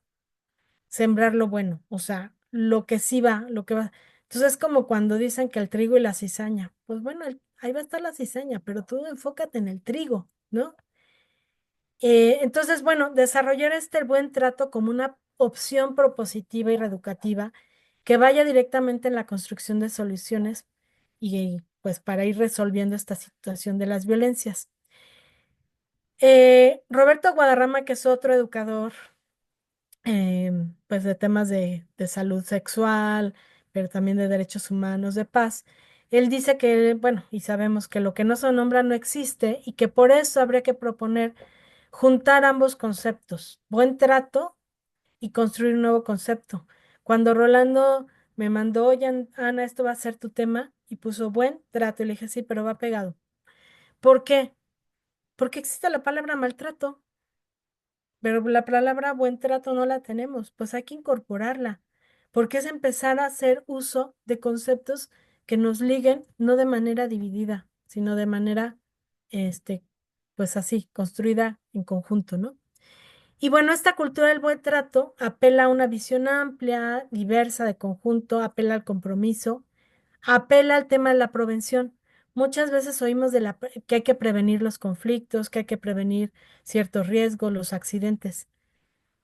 sembrar lo bueno, o sea, lo que sí va, lo que va. Entonces es como cuando dicen que el trigo y la cizaña. Pues bueno, ahí va a estar la cizaña, pero tú enfócate en el trigo, ¿no? Entonces, bueno, desarrollar este buen trato como una opción propositiva y reeducativa que vaya directamente en la construcción de soluciones y pues para ir resolviendo esta situación de las violencias. Roberto Guadarrama, que es otro educador pues de temas de salud sexual, pero también de derechos humanos, de paz. Él dice que, bueno, y sabemos que lo que no se nombra no existe y que por eso habría que proponer juntar ambos conceptos, buen trato y construir un nuevo concepto. Cuando Rolando me mandó, oye, Ana, esto va a ser tu tema, y puso buen trato, y le dije, sí, pero va pegado. ¿Por qué? Porque existe la palabra maltrato. Pero la palabra buen trato no la tenemos, pues hay que incorporarla, porque es empezar a hacer uso de conceptos que nos liguen no de manera dividida, sino de manera, este, pues así, construida en conjunto, ¿no? Y bueno, esta cultura del buen trato apela a una visión amplia, diversa de conjunto, apela al compromiso, apela al tema de la prevención. Muchas veces oímos que hay que prevenir los conflictos, que hay que prevenir ciertos riesgos, los accidentes.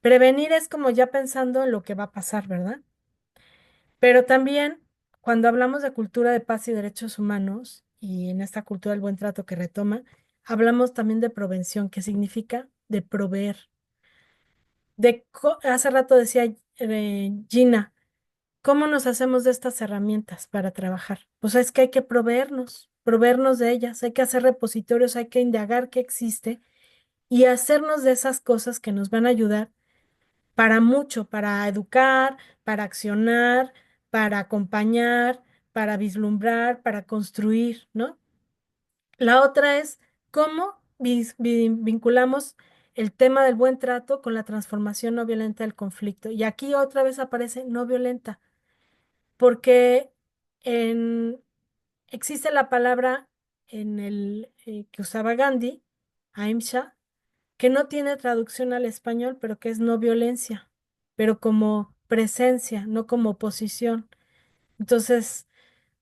Prevenir es como ya pensando en lo que va a pasar, ¿verdad? Pero también cuando hablamos de cultura de paz y derechos humanos, y en esta cultura del buen trato que retoma, hablamos también de prevención, que significa de proveer. Hace rato decía Gina, ¿cómo nos hacemos de estas herramientas para trabajar? Pues es que hay que proveernos de ellas, hay que hacer repositorios, hay que indagar qué existe y hacernos de esas cosas que nos van a ayudar para mucho, para educar, para accionar, para acompañar, para vislumbrar, para construir, ¿no? La otra es cómo vinculamos el tema del buen trato con la transformación no violenta del conflicto. Y aquí otra vez aparece no violenta, porque en, existe la palabra en el que usaba Gandhi, Ahimsa, que no tiene traducción al español, pero que es no violencia, pero como presencia, no como oposición. Entonces,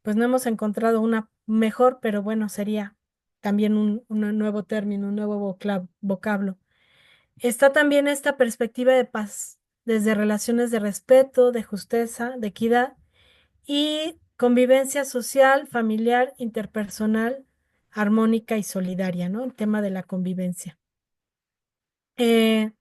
pues no hemos encontrado una mejor, pero bueno, sería también un nuevo término, un nuevo vocablo. Está también esta perspectiva de paz, desde relaciones de respeto, de justicia, de equidad y convivencia social, familiar, interpersonal, armónica y solidaria, ¿no? El tema de la convivencia. Eh,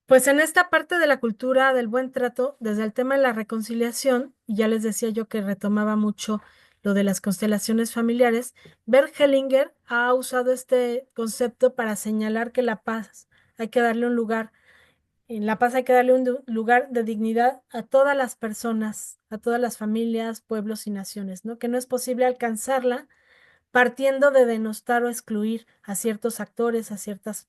Pues en esta parte de la cultura del buen trato, desde el tema de la reconciliación, y ya les decía yo que retomaba mucho lo de las constelaciones familiares, Bert Hellinger ha usado este concepto para señalar que la paz hay que darle un lugar, en la paz hay que darle un lugar de dignidad a todas las personas, a todas las familias, pueblos y naciones, ¿no? Que no es posible alcanzarla partiendo de denostar o excluir a ciertos actores, a ciertas,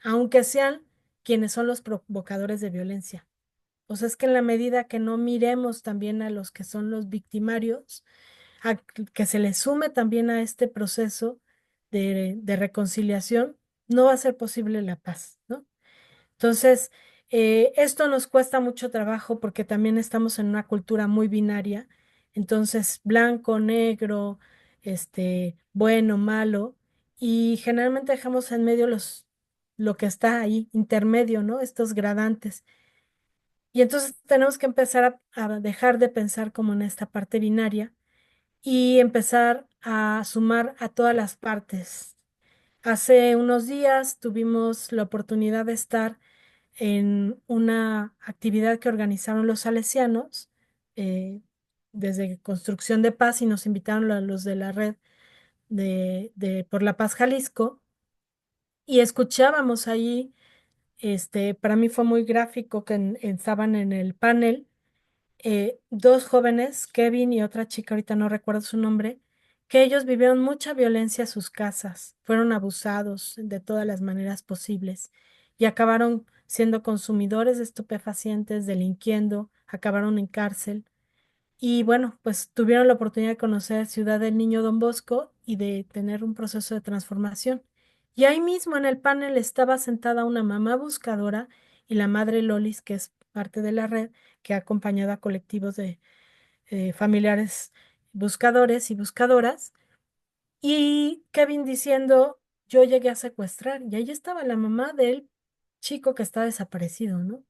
aunque sean quienes son los provocadores de violencia. O sea, es que en la medida que no miremos también a los que son los victimarios, que se les sume también a este proceso de reconciliación, no va a ser posible la paz, ¿no? Entonces, esto nos cuesta mucho trabajo porque también estamos en una cultura muy binaria. Entonces, blanco, negro, bueno, malo, y generalmente dejamos en medio lo que está ahí, intermedio, ¿no? Estos gradantes. Y entonces tenemos que empezar a dejar de pensar como en esta parte binaria y empezar a sumar a todas las partes. Hace unos días tuvimos la oportunidad de estar en una actividad que organizaron los salesianos eh, desde Construcción de Paz y nos invitaron a los de la red por la Paz Jalisco y escuchábamos ahí, para mí fue muy gráfico que estaban en el panel dos jóvenes, Kevin y otra chica, ahorita no recuerdo su nombre, que ellos vivieron mucha violencia en sus casas, fueron abusados de todas las maneras posibles y acabaron siendo consumidores de estupefacientes, delinquiendo, acabaron en cárcel. Y bueno, pues tuvieron la oportunidad de conocer Ciudad del Niño Don Bosco y de tener un proceso de transformación. Y ahí mismo en el panel estaba sentada una mamá buscadora y la madre Lolis, que es parte de la red, que ha acompañado a colectivos de familiares buscadores y buscadoras. Y Kevin diciendo, yo llegué a secuestrar. Y ahí estaba la mamá del chico que está desaparecido, ¿no?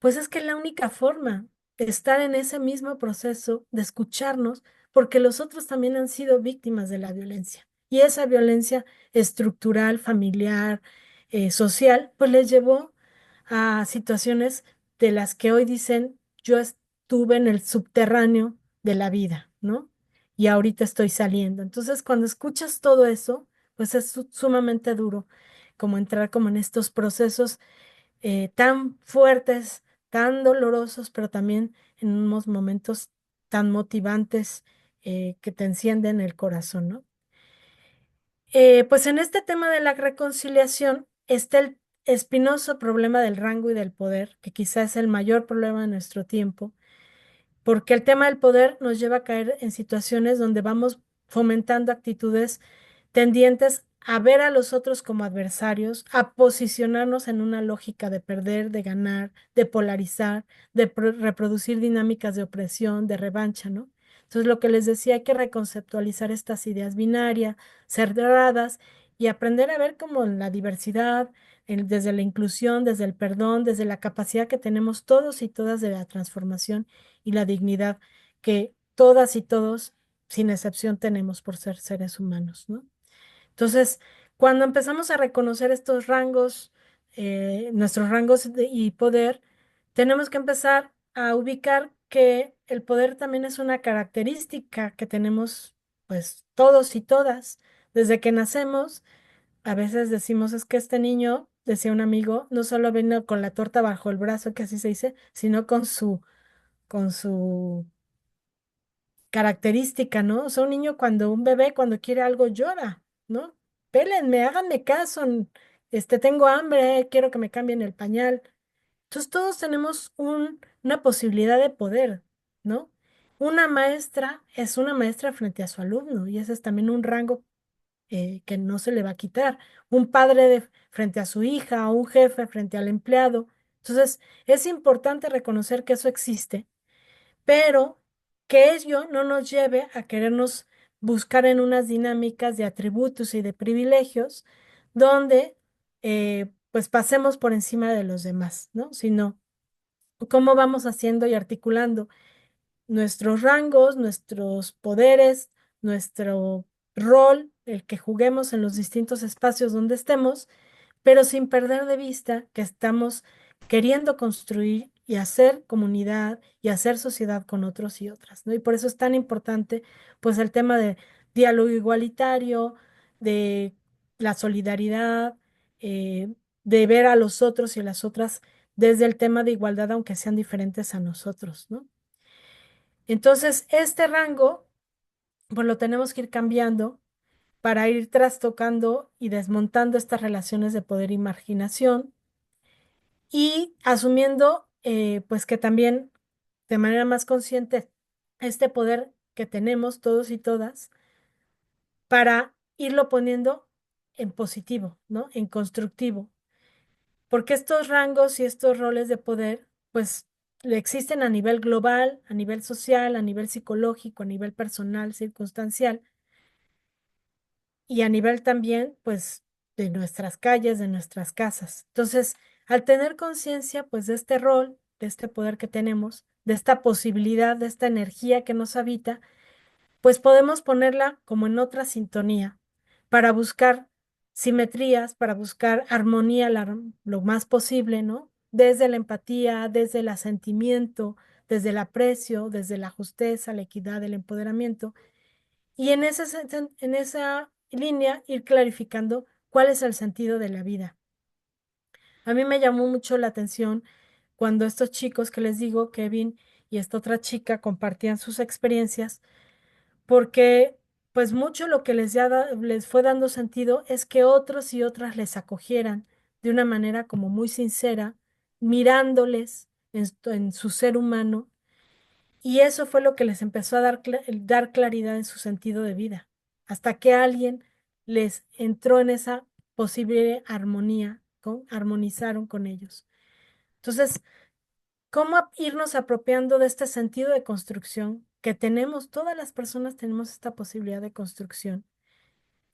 Pues es que la única forma de estar en ese mismo proceso, de escucharnos, porque los otros también han sido víctimas de la violencia. Y esa violencia estructural, familiar, social, pues les llevó a situaciones de las que hoy dicen, yo estuve en el subterráneo de la vida, ¿no? Y ahorita estoy saliendo. Entonces, cuando escuchas todo eso, pues es sumamente duro como entrar como en estos procesos tan fuertes, tan dolorosos, pero también en unos momentos tan motivantes que te encienden el corazón, ¿no? Pues en este tema de la reconciliación está el espinoso problema del rango y del poder, que quizás es el mayor problema de nuestro tiempo, porque el tema del poder nos lleva a caer en situaciones donde vamos fomentando actitudes tendientes a ver a los otros como adversarios, a posicionarnos en una lógica de perder, de ganar, de polarizar, de reproducir dinámicas de opresión, de revancha, ¿no? Entonces, lo que les decía, hay que reconceptualizar estas ideas binarias, cerradas y aprender a ver como la diversidad, desde la inclusión, desde el perdón, desde la capacidad que tenemos todos y todas de la transformación y la dignidad que todas y todos, sin excepción, tenemos por ser seres humanos, ¿no? Entonces, cuando empezamos a reconocer estos rangos, nuestros rangos y poder, tenemos que empezar a ubicar que el poder también es una característica que tenemos, pues, todos y todas. Desde que nacemos, a veces decimos, es que este niño, decía un amigo, no solo vino con la torta bajo el brazo, que así se dice, sino con su característica, ¿no? O sea, un niño un bebé cuando quiere algo llora, ¿no? Pélenme, háganme caso, tengo hambre, quiero que me cambien el pañal. Entonces todos tenemos una posibilidad de poder, ¿no? Una maestra es una maestra frente a su alumno y ese es también un rango que no se le va a quitar. Un padre frente a su hija, o un jefe frente al empleado. Entonces es importante reconocer que eso existe, pero que ello no nos lleve a querernos buscar en unas dinámicas de atributos y de privilegios donde pues pasemos por encima de los demás, ¿no? Sino cómo vamos haciendo y articulando nuestros rangos, nuestros poderes, nuestro rol, el que juguemos en los distintos espacios donde estemos, pero sin perder de vista que estamos queriendo construir y hacer comunidad y hacer sociedad con otros y otras, ¿no? Y por eso es tan importante, pues, el tema de diálogo igualitario, de la solidaridad, de ver a los otros y las otras desde el tema de igualdad, aunque sean diferentes a nosotros, ¿no? Entonces, este rango, pues lo tenemos que ir cambiando para ir trastocando y desmontando estas relaciones de poder y marginación y asumiendo, pues que también de manera más consciente este poder que tenemos todos y todas para irlo poniendo en positivo, ¿no? En constructivo, porque estos rangos y estos roles de poder, pues existen a nivel global, a nivel social, a nivel psicológico, a nivel personal, circunstancial y a nivel también, pues, de nuestras calles, de nuestras casas. Entonces, al tener conciencia, pues, de este rol, de este poder que tenemos, de esta posibilidad, de esta energía que nos habita, pues podemos ponerla como en otra sintonía para buscar simetrías, para buscar armonía lo más posible, ¿no? Desde la empatía, desde el asentimiento, desde el aprecio, desde la justeza, la equidad, el empoderamiento y en esa línea ir clarificando ¿cuál es el sentido de la vida? A mí me llamó mucho la atención cuando estos chicos que les digo, Kevin y esta otra chica, compartían sus experiencias, porque pues mucho lo que les fue dando sentido es que otros y otras les acogieran de una manera como muy sincera, mirándoles en su ser humano, y eso fue lo que les empezó a dar claridad en su sentido de vida, hasta que alguien les entró en esa posible armonía, armonizaron con ellos. Entonces, ¿cómo irnos apropiando de este sentido de construcción que tenemos? Todas las personas tenemos esta posibilidad de construcción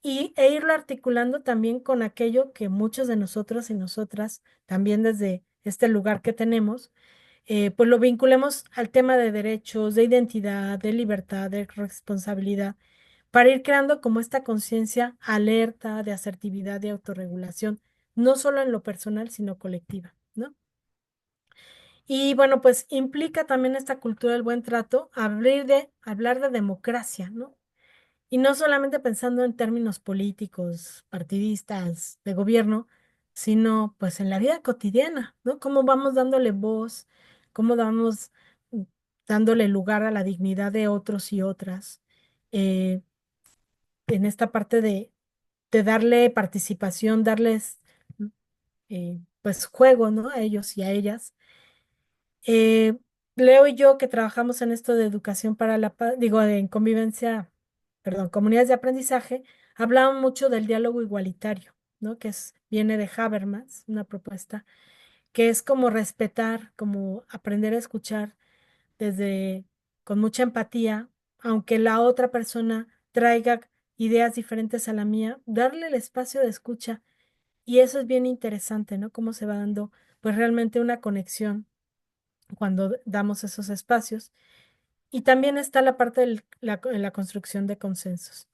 e irlo articulando también con aquello que muchos de nosotros y nosotras, también desde este lugar que tenemos, pues lo vinculemos al tema de derechos, de identidad, de libertad, de responsabilidad, para ir creando como esta conciencia alerta de asertividad y autorregulación, no solo en lo personal, sino colectiva, ¿no? Y bueno, pues implica también esta cultura del buen trato, hablar de democracia, ¿no? Y no solamente pensando en términos políticos, partidistas, de gobierno, sino pues en la vida cotidiana, ¿no? Cómo vamos dándole voz, cómo vamos mm, dándole lugar a la dignidad de otros y otras, eh, en esta parte de darle participación, darles pues juego, ¿no? A ellos y a ellas. Eh, Leo y yo que trabajamos en esto de educación para la paz, digo, en convivencia, perdón, comunidades de aprendizaje, hablaban mucho del diálogo igualitario, ¿no? Viene de Habermas, una propuesta, que es como respetar, como aprender a escuchar desde, con mucha empatía, aunque la otra persona traiga ideas diferentes a la mía, darle el espacio de escucha. Y eso es bien interesante, ¿no? Cómo se va dando, pues realmente una conexión cuando damos esos espacios. Y también está la parte de la construcción de consensos.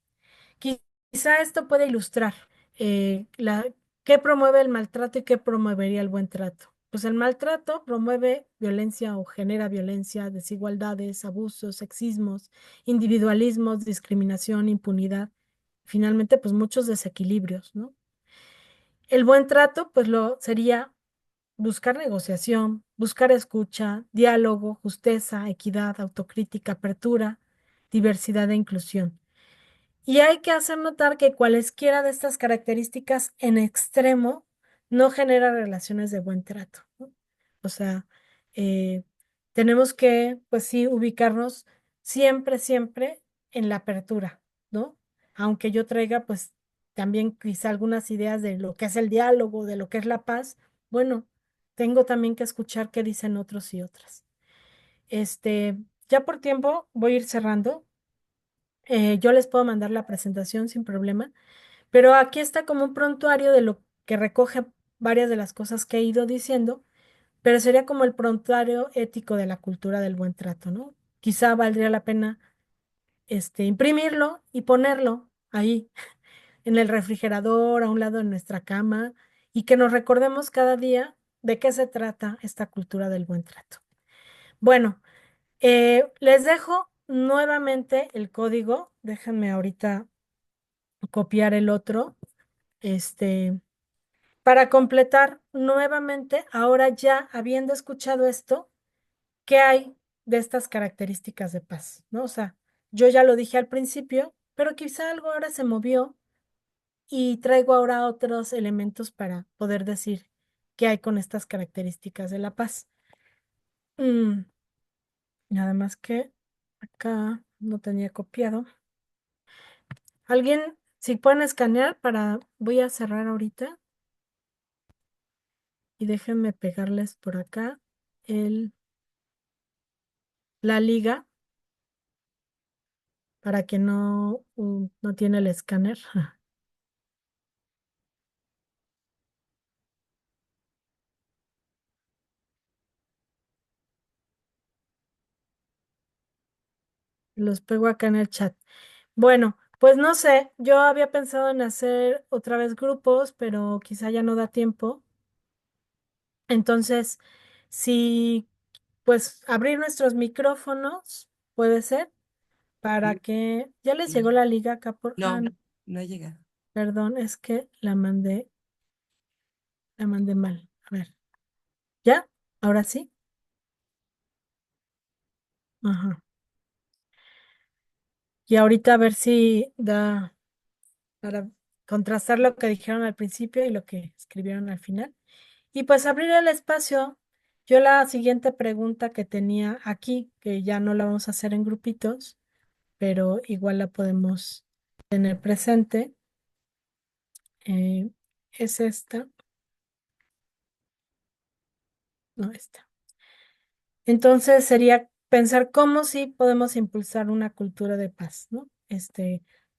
Quizá esto puede ilustrar qué promueve el maltrato y qué promovería el buen trato. Pues el maltrato promueve violencia o genera violencia, desigualdades, abusos, sexismos, individualismos, discriminación, impunidad. Finalmente, pues muchos desequilibrios, ¿no? El buen trato, pues sería buscar negociación, buscar escucha, diálogo, justeza, equidad, autocrítica, apertura, diversidad e inclusión. Y hay que hacer notar que cualesquiera de estas características en extremo no genera relaciones de buen trato, ¿no? O sea, eh, tenemos que, pues sí, ubicarnos siempre, siempre en la apertura, ¿no? Aunque yo traiga, pues, también quizá algunas ideas de lo que es el diálogo, de lo que es la paz, bueno, tengo también que escuchar qué dicen otros y otras. Este, ya por tiempo voy a ir cerrando. Yo les puedo mandar la presentación sin problema, pero aquí está como un prontuario de lo que recoge varias de las cosas que he ido diciendo, pero sería como el prontuario ético de la cultura del buen trato, ¿no? Quizá valdría la pena imprimirlo y ponerlo ahí en el refrigerador, a un lado de nuestra cama, y que nos recordemos cada día de qué se trata esta cultura del buen trato. Bueno, les dejo nuevamente el código. Déjenme ahorita copiar el otro. Este, para completar nuevamente, ahora ya habiendo escuchado esto, ¿qué hay de estas características de paz? ¿No? O sea, yo ya lo dije al principio, pero quizá algo ahora se movió y traigo ahora otros elementos para poder decir qué hay con estas características de la paz. Mm, Nada más que acá no tenía copiado. ¿Alguien, si pueden escanear voy a cerrar ahorita y déjenme pegarles por acá el, la liga para que no tiene el escáner. Los pego acá en el chat. Bueno, pues no sé, yo había pensado en hacer otra vez grupos, pero quizá ya no da tiempo. Entonces, si pues abrir nuestros micrófonos, puede ser, para que ya les llegó la liga acá por... No, no llega. Perdón, es que la mandé mal. A ver, ¿ya? ¿Ahora sí? Ajá. Y ahorita a ver si da para contrastar lo que dijeron al principio y lo que escribieron al final. Y pues abrir el espacio. Yo la siguiente pregunta que tenía aquí, que ya no la vamos a hacer en grupitos, pero igual la podemos tener presente, eh, es esta, no esta. Entonces sería pensar cómo sí podemos impulsar una cultura de paz, ¿no?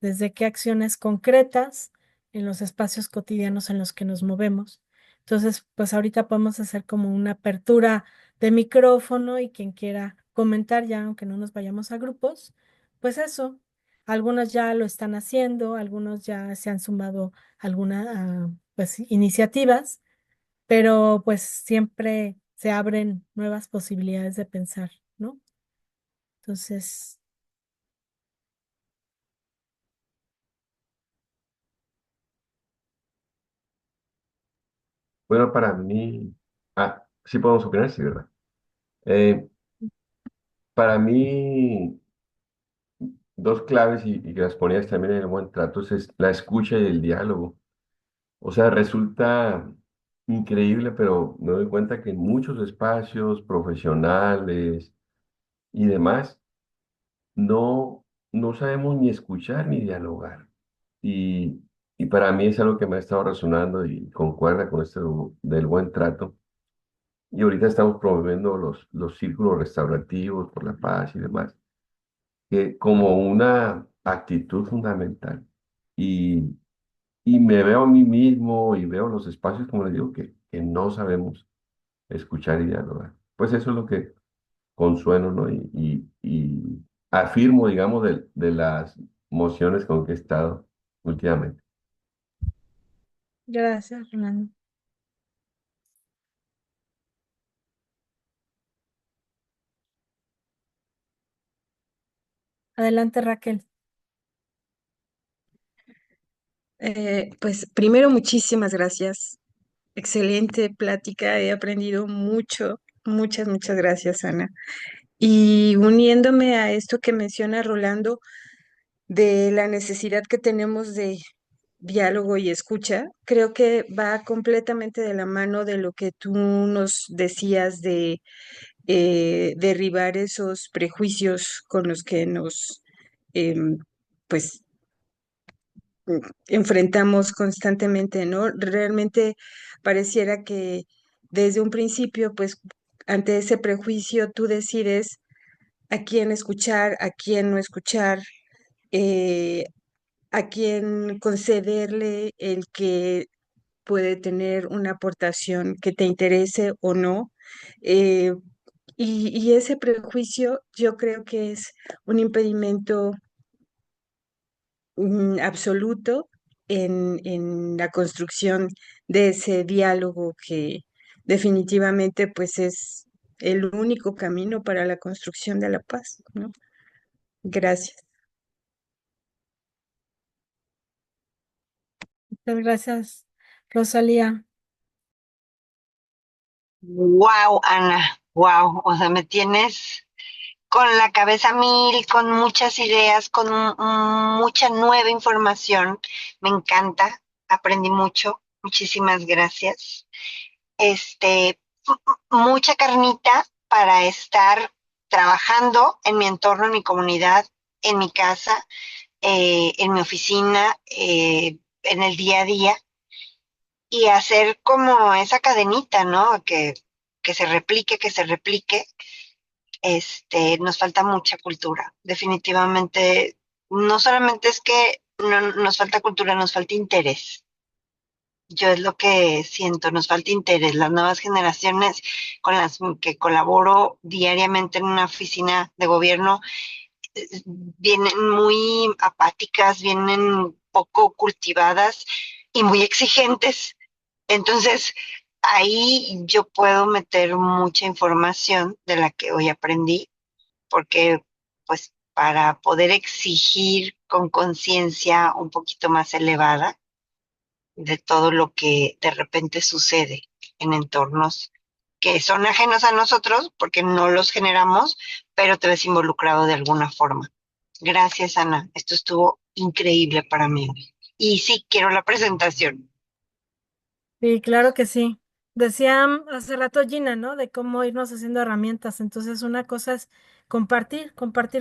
Desde qué acciones concretas en los espacios cotidianos en los que nos movemos. Entonces, pues ahorita podemos hacer como una apertura de micrófono y quien quiera comentar ya, aunque no nos vayamos a grupos, pues eso. Algunos ya lo están haciendo, algunos ya se han sumado a algunas pues, iniciativas, pero pues siempre se abren nuevas posibilidades de pensar, ¿no? Entonces, Bueno, para mí, sí podemos opinar, sí, ¿verdad? Eh, para mí, dos claves y que las ponías también en el buen trato es la escucha y el diálogo. O sea, resulta increíble, pero me doy cuenta que en muchos espacios profesionales y demás, no sabemos ni escuchar ni dialogar. Y, y para mí es algo que me ha estado resonando y concuerda con esto del buen trato. Y ahorita estamos promoviendo los círculos restaurativos por la paz y demás, que como una actitud fundamental. Y, y me veo a mí mismo y veo los espacios, como les digo, que no sabemos escuchar y dialogar. Pues eso es lo que consuelo, ¿no? Y afirmo, digamos, de las mociones con que he estado últimamente. gracias, Rolando. Adelante, Raquel. Pues primero, muchísimas gracias. Excelente plática, he aprendido mucho. Muchas, muchas gracias, Ana. Y uniéndome a esto que menciona Rolando, de la necesidad que tenemos de diálogo y escucha, creo que va completamente de la mano de lo que tú nos decías de derribar esos prejuicios con los que nos, em, pues, enfrentamos constantemente, ¿no? Realmente pareciera que desde un principio, pues, ante ese prejuicio, tú decides a quién escuchar, a quién no escuchar, eh, a quién concederle el que puede tener una aportación que te interese o no. eh, y ese prejuicio yo creo que es un impedimento absoluto en la construcción de ese diálogo que definitivamente pues es el único camino para la construcción de la paz, ¿no? Gracias. Muchas gracias, Rosalía. Wow, Ana, wow. O sea, me tienes con la cabeza a mil, con muchas ideas, con mucha nueva información. Me encanta, aprendí mucho. Muchísimas gracias. Este, mucha carnita para estar trabajando en mi entorno, en mi comunidad, en mi casa, en mi oficina, en el día a día y hacer como esa cadenita, ¿no? Que se replique, que se replique. Nos falta mucha cultura. Definitivamente, no solamente es que no, nos falta cultura, nos falta interés. Yo es lo que siento, nos falta interés. Las nuevas generaciones con las que colaboro diariamente en una oficina de gobierno vienen muy apáticas, vienen poco cultivadas y muy exigentes. Entonces, ahí yo puedo meter mucha información de la que hoy aprendí, porque pues para poder exigir con conciencia un poquito más elevada, de todo lo que de repente sucede en entornos que son ajenos a nosotros porque no los generamos, pero te ves involucrado de alguna forma. Gracias, Ana. Esto estuvo increíble para mí. Y sí, quiero la presentación. Sí, claro que sí. Decía hace rato Gina, ¿no? De cómo irnos haciendo herramientas. Entonces, una cosa es compartir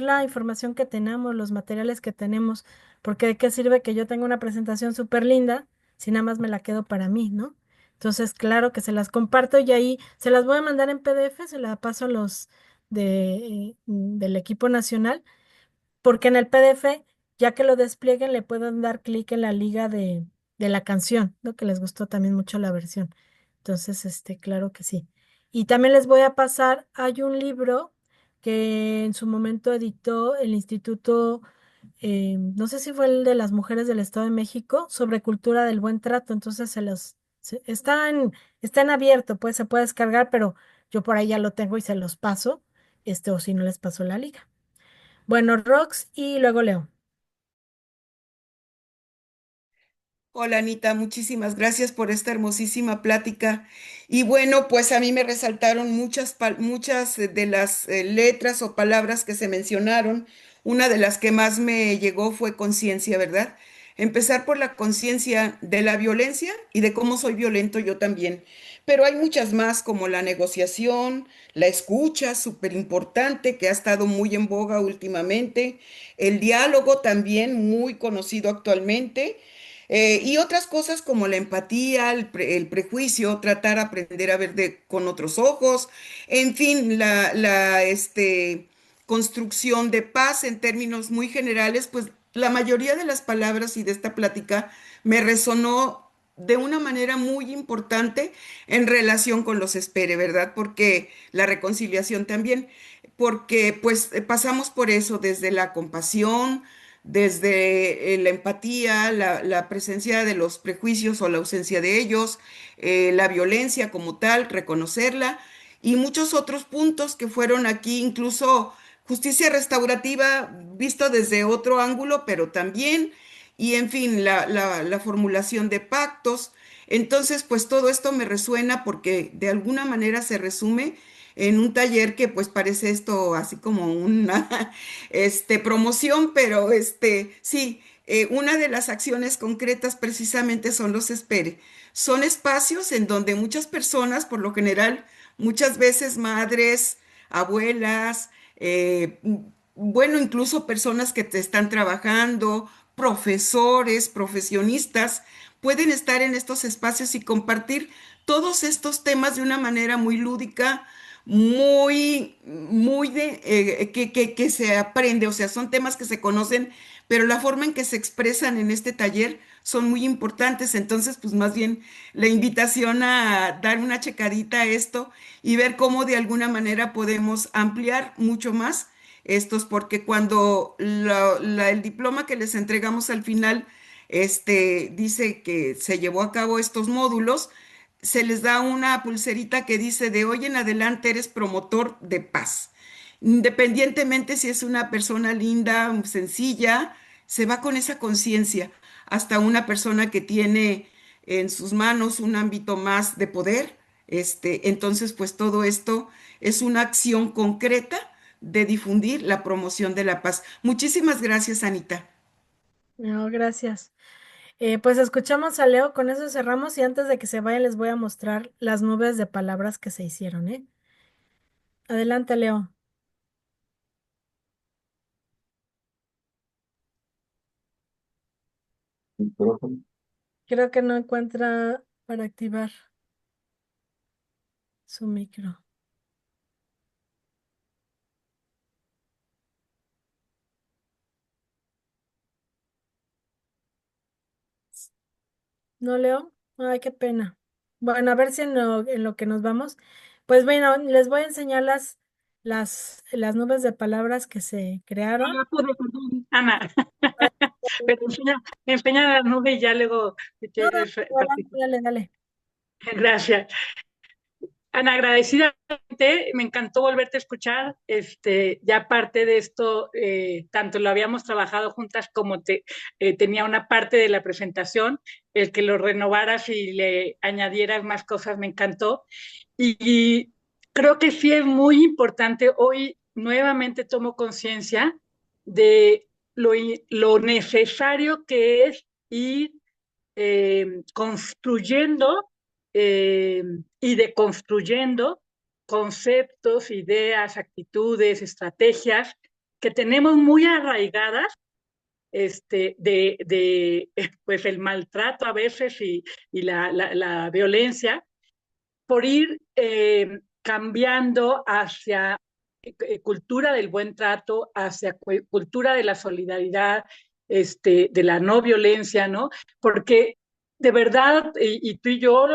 la información que tenemos, los materiales que tenemos, porque ¿de qué sirve que yo tenga una presentación súper linda si nada más me la quedo para mí, ¿no? Entonces, claro que se las comparto y ahí se las voy a mandar en PDF, se la paso a los del equipo nacional porque en el PDF, ya que lo desplieguen, le pueden dar clic en la liga de la canción, ¿no? Que les gustó también mucho la versión. Entonces, claro que sí. Y también les voy a pasar, hay un libro que en su momento editó el Instituto, no sé si fue el de las mujeres del Estado de México, sobre cultura del buen trato. Entonces, está en abierto, pues se puede descargar, pero yo por ahí ya lo tengo y se los paso, o si no les paso la liga. Bueno, Rox y luego Leo. Hola Anita, muchísimas gracias por esta hermosísima plática. Y bueno, pues a mí me resaltaron muchas de las letras o palabras que se mencionaron. Una de las que más me llegó fue conciencia, ¿verdad? Empezar por la conciencia de la violencia y de cómo soy violento yo también. Pero hay muchas más como la negociación, la escucha, súper importante, que ha estado muy en boga últimamente, el diálogo también muy conocido actualmente y otras cosas como la empatía, el prejuicio, tratar de aprender a ver con otros ojos, en fin, construcción de paz en términos muy generales, pues la mayoría de las palabras y de esta plática me resonó de una manera muy importante en relación con los espere, ¿verdad? Porque la reconciliación también, porque pues pasamos por eso desde la compasión, desde la empatía, la presencia de los prejuicios o la ausencia de ellos, la violencia como tal, reconocerla y muchos otros puntos que fueron aquí, incluso justicia restaurativa visto desde otro ángulo, pero también, y en fin, la formulación de pactos. Entonces, pues todo esto me resuena porque de alguna manera se resume en un taller que pues parece esto así como una promoción, pero sí, una de las acciones concretas precisamente son los espere. Son espacios en donde muchas personas, por lo general, muchas veces madres, abuelas, bueno, incluso personas que te están trabajando, profesores, profesionistas, pueden estar en estos espacios y compartir todos estos temas de una manera muy lúdica, muy que se aprende, o sea, son temas que se conocen, pero la forma en que se expresan en este taller son muy importantes. Entonces, pues más bien la invitación a dar una checadita a esto y ver cómo de alguna manera podemos ampliar mucho más estos, porque cuando el diploma que les entregamos al final, dice que se llevó a cabo estos módulos, se les da una pulserita que dice de hoy en adelante eres promotor de paz. Independientemente si es una persona linda, sencilla, se va con esa conciencia hasta una persona que tiene en sus manos un ámbito más de poder. Entonces, pues todo esto es una acción concreta de difundir la promoción de la paz. Muchísimas gracias, Anita. No, gracias. Pues escuchamos a Leo, con eso cerramos y antes de que se vayan les voy a mostrar las nubes de palabras que se hicieron, ¿eh? Adelante, Leo. Micrófono. Creo que no encuentra para activar su micro. ¿No, Leo? Ay, qué pena. Bueno, a ver si en lo que nos vamos. Pues bueno, les voy a enseñar las nubes de palabras que se crearon. Ya pude, perdón, Ana. Pero enseña la nube y ya luego No, adelante, participo. dale, dale. Gracias. Ana, agradecidamente, me encantó volverte a escuchar. Ya parte de esto, tanto lo habíamos trabajado juntas como tenía una parte de la presentación, el que lo renovaras y le añadieras más cosas me encantó. Y creo que sí es muy importante. Hoy nuevamente tomo conciencia de lo necesario que es ir construyendo eh, y deconstruyendo conceptos, ideas, actitudes, estrategias que tenemos muy arraigadas pues el maltrato a veces y la violencia, por ir cambiando hacia cultura del buen trato, hacia cultura de la solidaridad, de la no violencia, ¿no? Porque de verdad, y tú y yo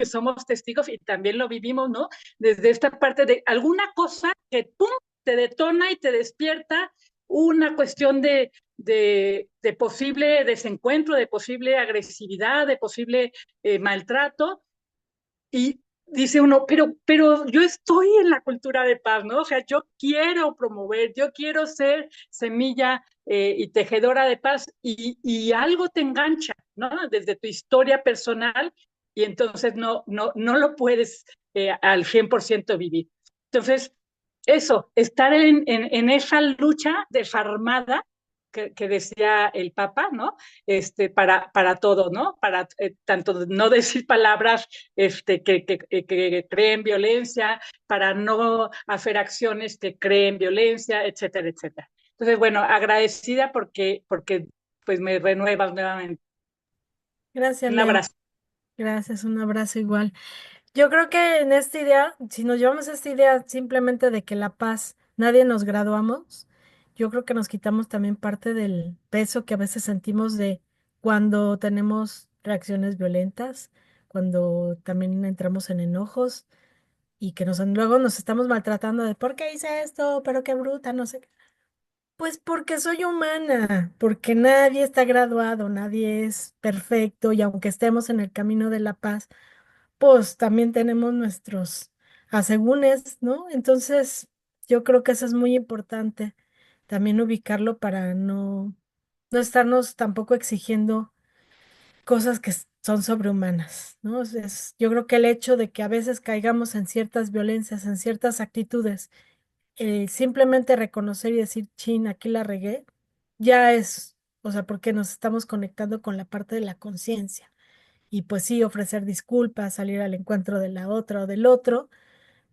somos testigos y también lo vivimos, ¿no? Desde esta parte de alguna cosa que ¡pum! Te detona y te despierta una cuestión de posible desencuentro, de posible agresividad, de posible maltrato, y dice uno, pero yo estoy en la cultura de paz, ¿no? O sea, yo quiero promover, yo quiero ser semilla y tejedora de paz y algo te engancha, ¿no? Desde tu historia personal y entonces no lo puedes al 100% vivir. Entonces, eso, estar en esa lucha desarmada que decía el Papa, ¿no? Para todo, ¿no? Para tanto no decir palabras que creen violencia, para no hacer acciones que creen violencia, etcétera, etcétera. Entonces, bueno, agradecida porque pues me renuevas nuevamente. Gracias, Un Leo. abrazo. Gracias, un abrazo igual. Yo creo que en esta idea, si nos llevamos esta idea simplemente de que la paz, nadie nos graduamos, yo creo que nos quitamos también parte del peso que a veces sentimos de cuando tenemos reacciones violentas, cuando también entramos en enojos y que luego nos estamos maltratando de ¿por qué hice esto? Pero qué bruta, no sé qué. Pues porque soy humana, porque nadie está graduado, nadie es perfecto y aunque estemos en el camino de la paz, pues también tenemos nuestros asegúnes, ¿no? Entonces, yo creo que eso es muy importante, también ubicarlo para no estarnos tampoco exigiendo cosas que son sobrehumanas, ¿no? O sea, yo creo que el hecho de que a veces caigamos en ciertas violencias, en ciertas actitudes, simplemente reconocer y decir, chin, aquí la regué, ya es, o sea, porque nos estamos conectando con la parte de la conciencia. Y pues sí, ofrecer disculpas, salir al encuentro de la otra o del otro,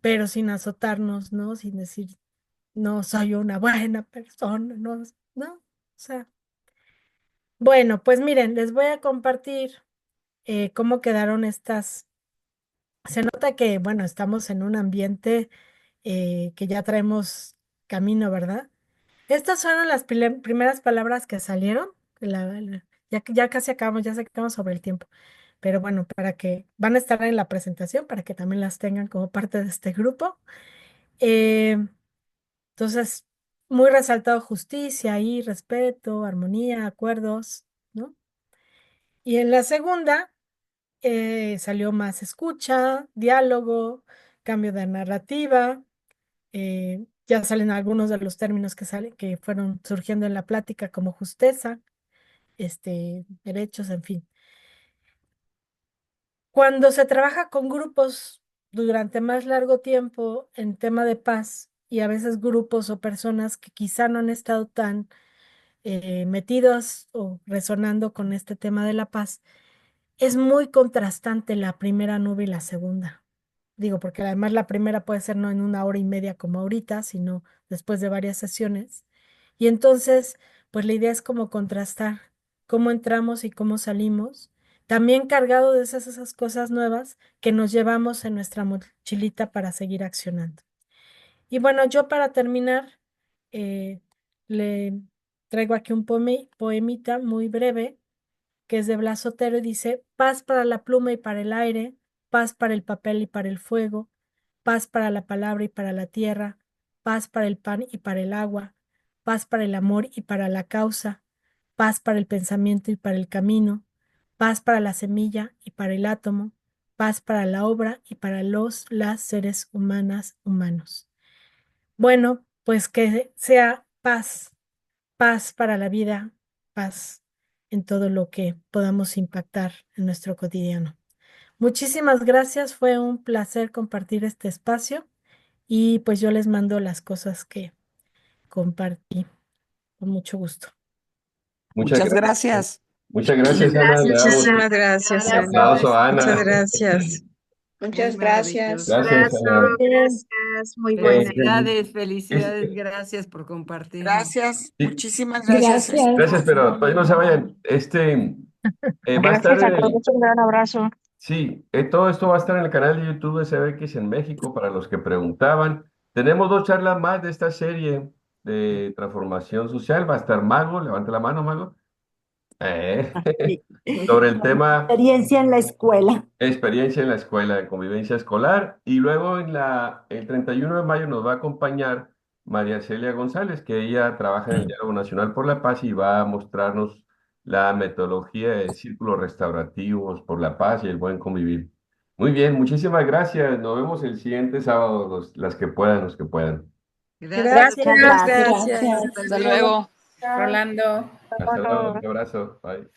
pero sin azotarnos, ¿no? Sin decir, no soy una buena persona, no, no. O sea, bueno, pues miren, les voy a compartir cómo quedaron estas. Se nota que, bueno, estamos en un ambiente que ya traemos camino, ¿verdad? Estas fueron las primeras palabras que salieron. Ya casi acabamos, ya sacamos sobre el tiempo. Pero bueno, para que van a estar en la presentación, para que también las tengan como parte de este grupo. Eh, entonces, muy resaltado justicia y respeto, armonía, acuerdos, ¿no? Y en la segunda salió más escucha, diálogo, cambio de narrativa. Ya salen algunos de los términos que fueron surgiendo en la plática, como justeza, derechos, en fin. Cuando se trabaja con grupos durante más largo tiempo en tema de paz y a veces grupos o personas que quizá no han estado tan metidos o resonando con este tema de la paz, es muy contrastante la primera nube y la segunda. Digo, porque además la primera puede ser no en una hora y media como ahorita, sino después de varias sesiones. Y entonces, pues la idea es como contrastar cómo entramos y cómo salimos, también cargado de esas cosas nuevas que nos llevamos en nuestra mochilita para seguir accionando. Y bueno, yo para terminar, le traigo aquí un poemita muy breve que es de Blas Sotero y dice, paz para la pluma y para el aire, paz para el papel y para el fuego, paz para la palabra y para la tierra, paz para el pan y para el agua, paz para el amor y para la causa, paz para el pensamiento y para el camino, paz para la semilla y para el átomo, paz para la obra y para las seres humanos. Bueno, pues que sea paz, paz para la vida, paz en todo lo que podamos impactar en nuestro cotidiano. Muchísimas gracias, fue un placer compartir este espacio y pues yo les mando las cosas que compartí con mucho gusto. Muchas Muchas gracias. gracias. Muchas gracias, Ana. Le damos Muchísimas gracias, un Ana. aplauso a Muchas Ana. gracias. Muchas Muy gracias. maravilloso. Gracias, Ana. Gracias, muy buena. Felicidades, Es- felicidades, gracias por compartir. Gracias, Sí, muchísimas gracias. gracias, pero todavía no se vayan. Va a estar Gracias a en el, todos, un gran abrazo. sí, todo esto va a estar en el canal de YouTube de CBX en México para los que preguntaban. Tenemos 2 charlas más de esta serie de transformación social. Va a estar Mago, levante la mano, Mago. Sobre el tema Experiencia en la escuela. experiencia en la escuela de convivencia escolar. Y luego el 31 de mayo nos va a acompañar María Celia González, que ella trabaja en el Diálogo Nacional por la Paz y va a mostrarnos la metodología de círculos restaurativos por la paz y el buen convivir. Muy bien, muchísimas gracias. Nos vemos el siguiente sábado, las que puedan, los que puedan. Gracias. Gracias. Gracias. Hasta luego, Rolando. Hasta luego, un abrazo. Bye.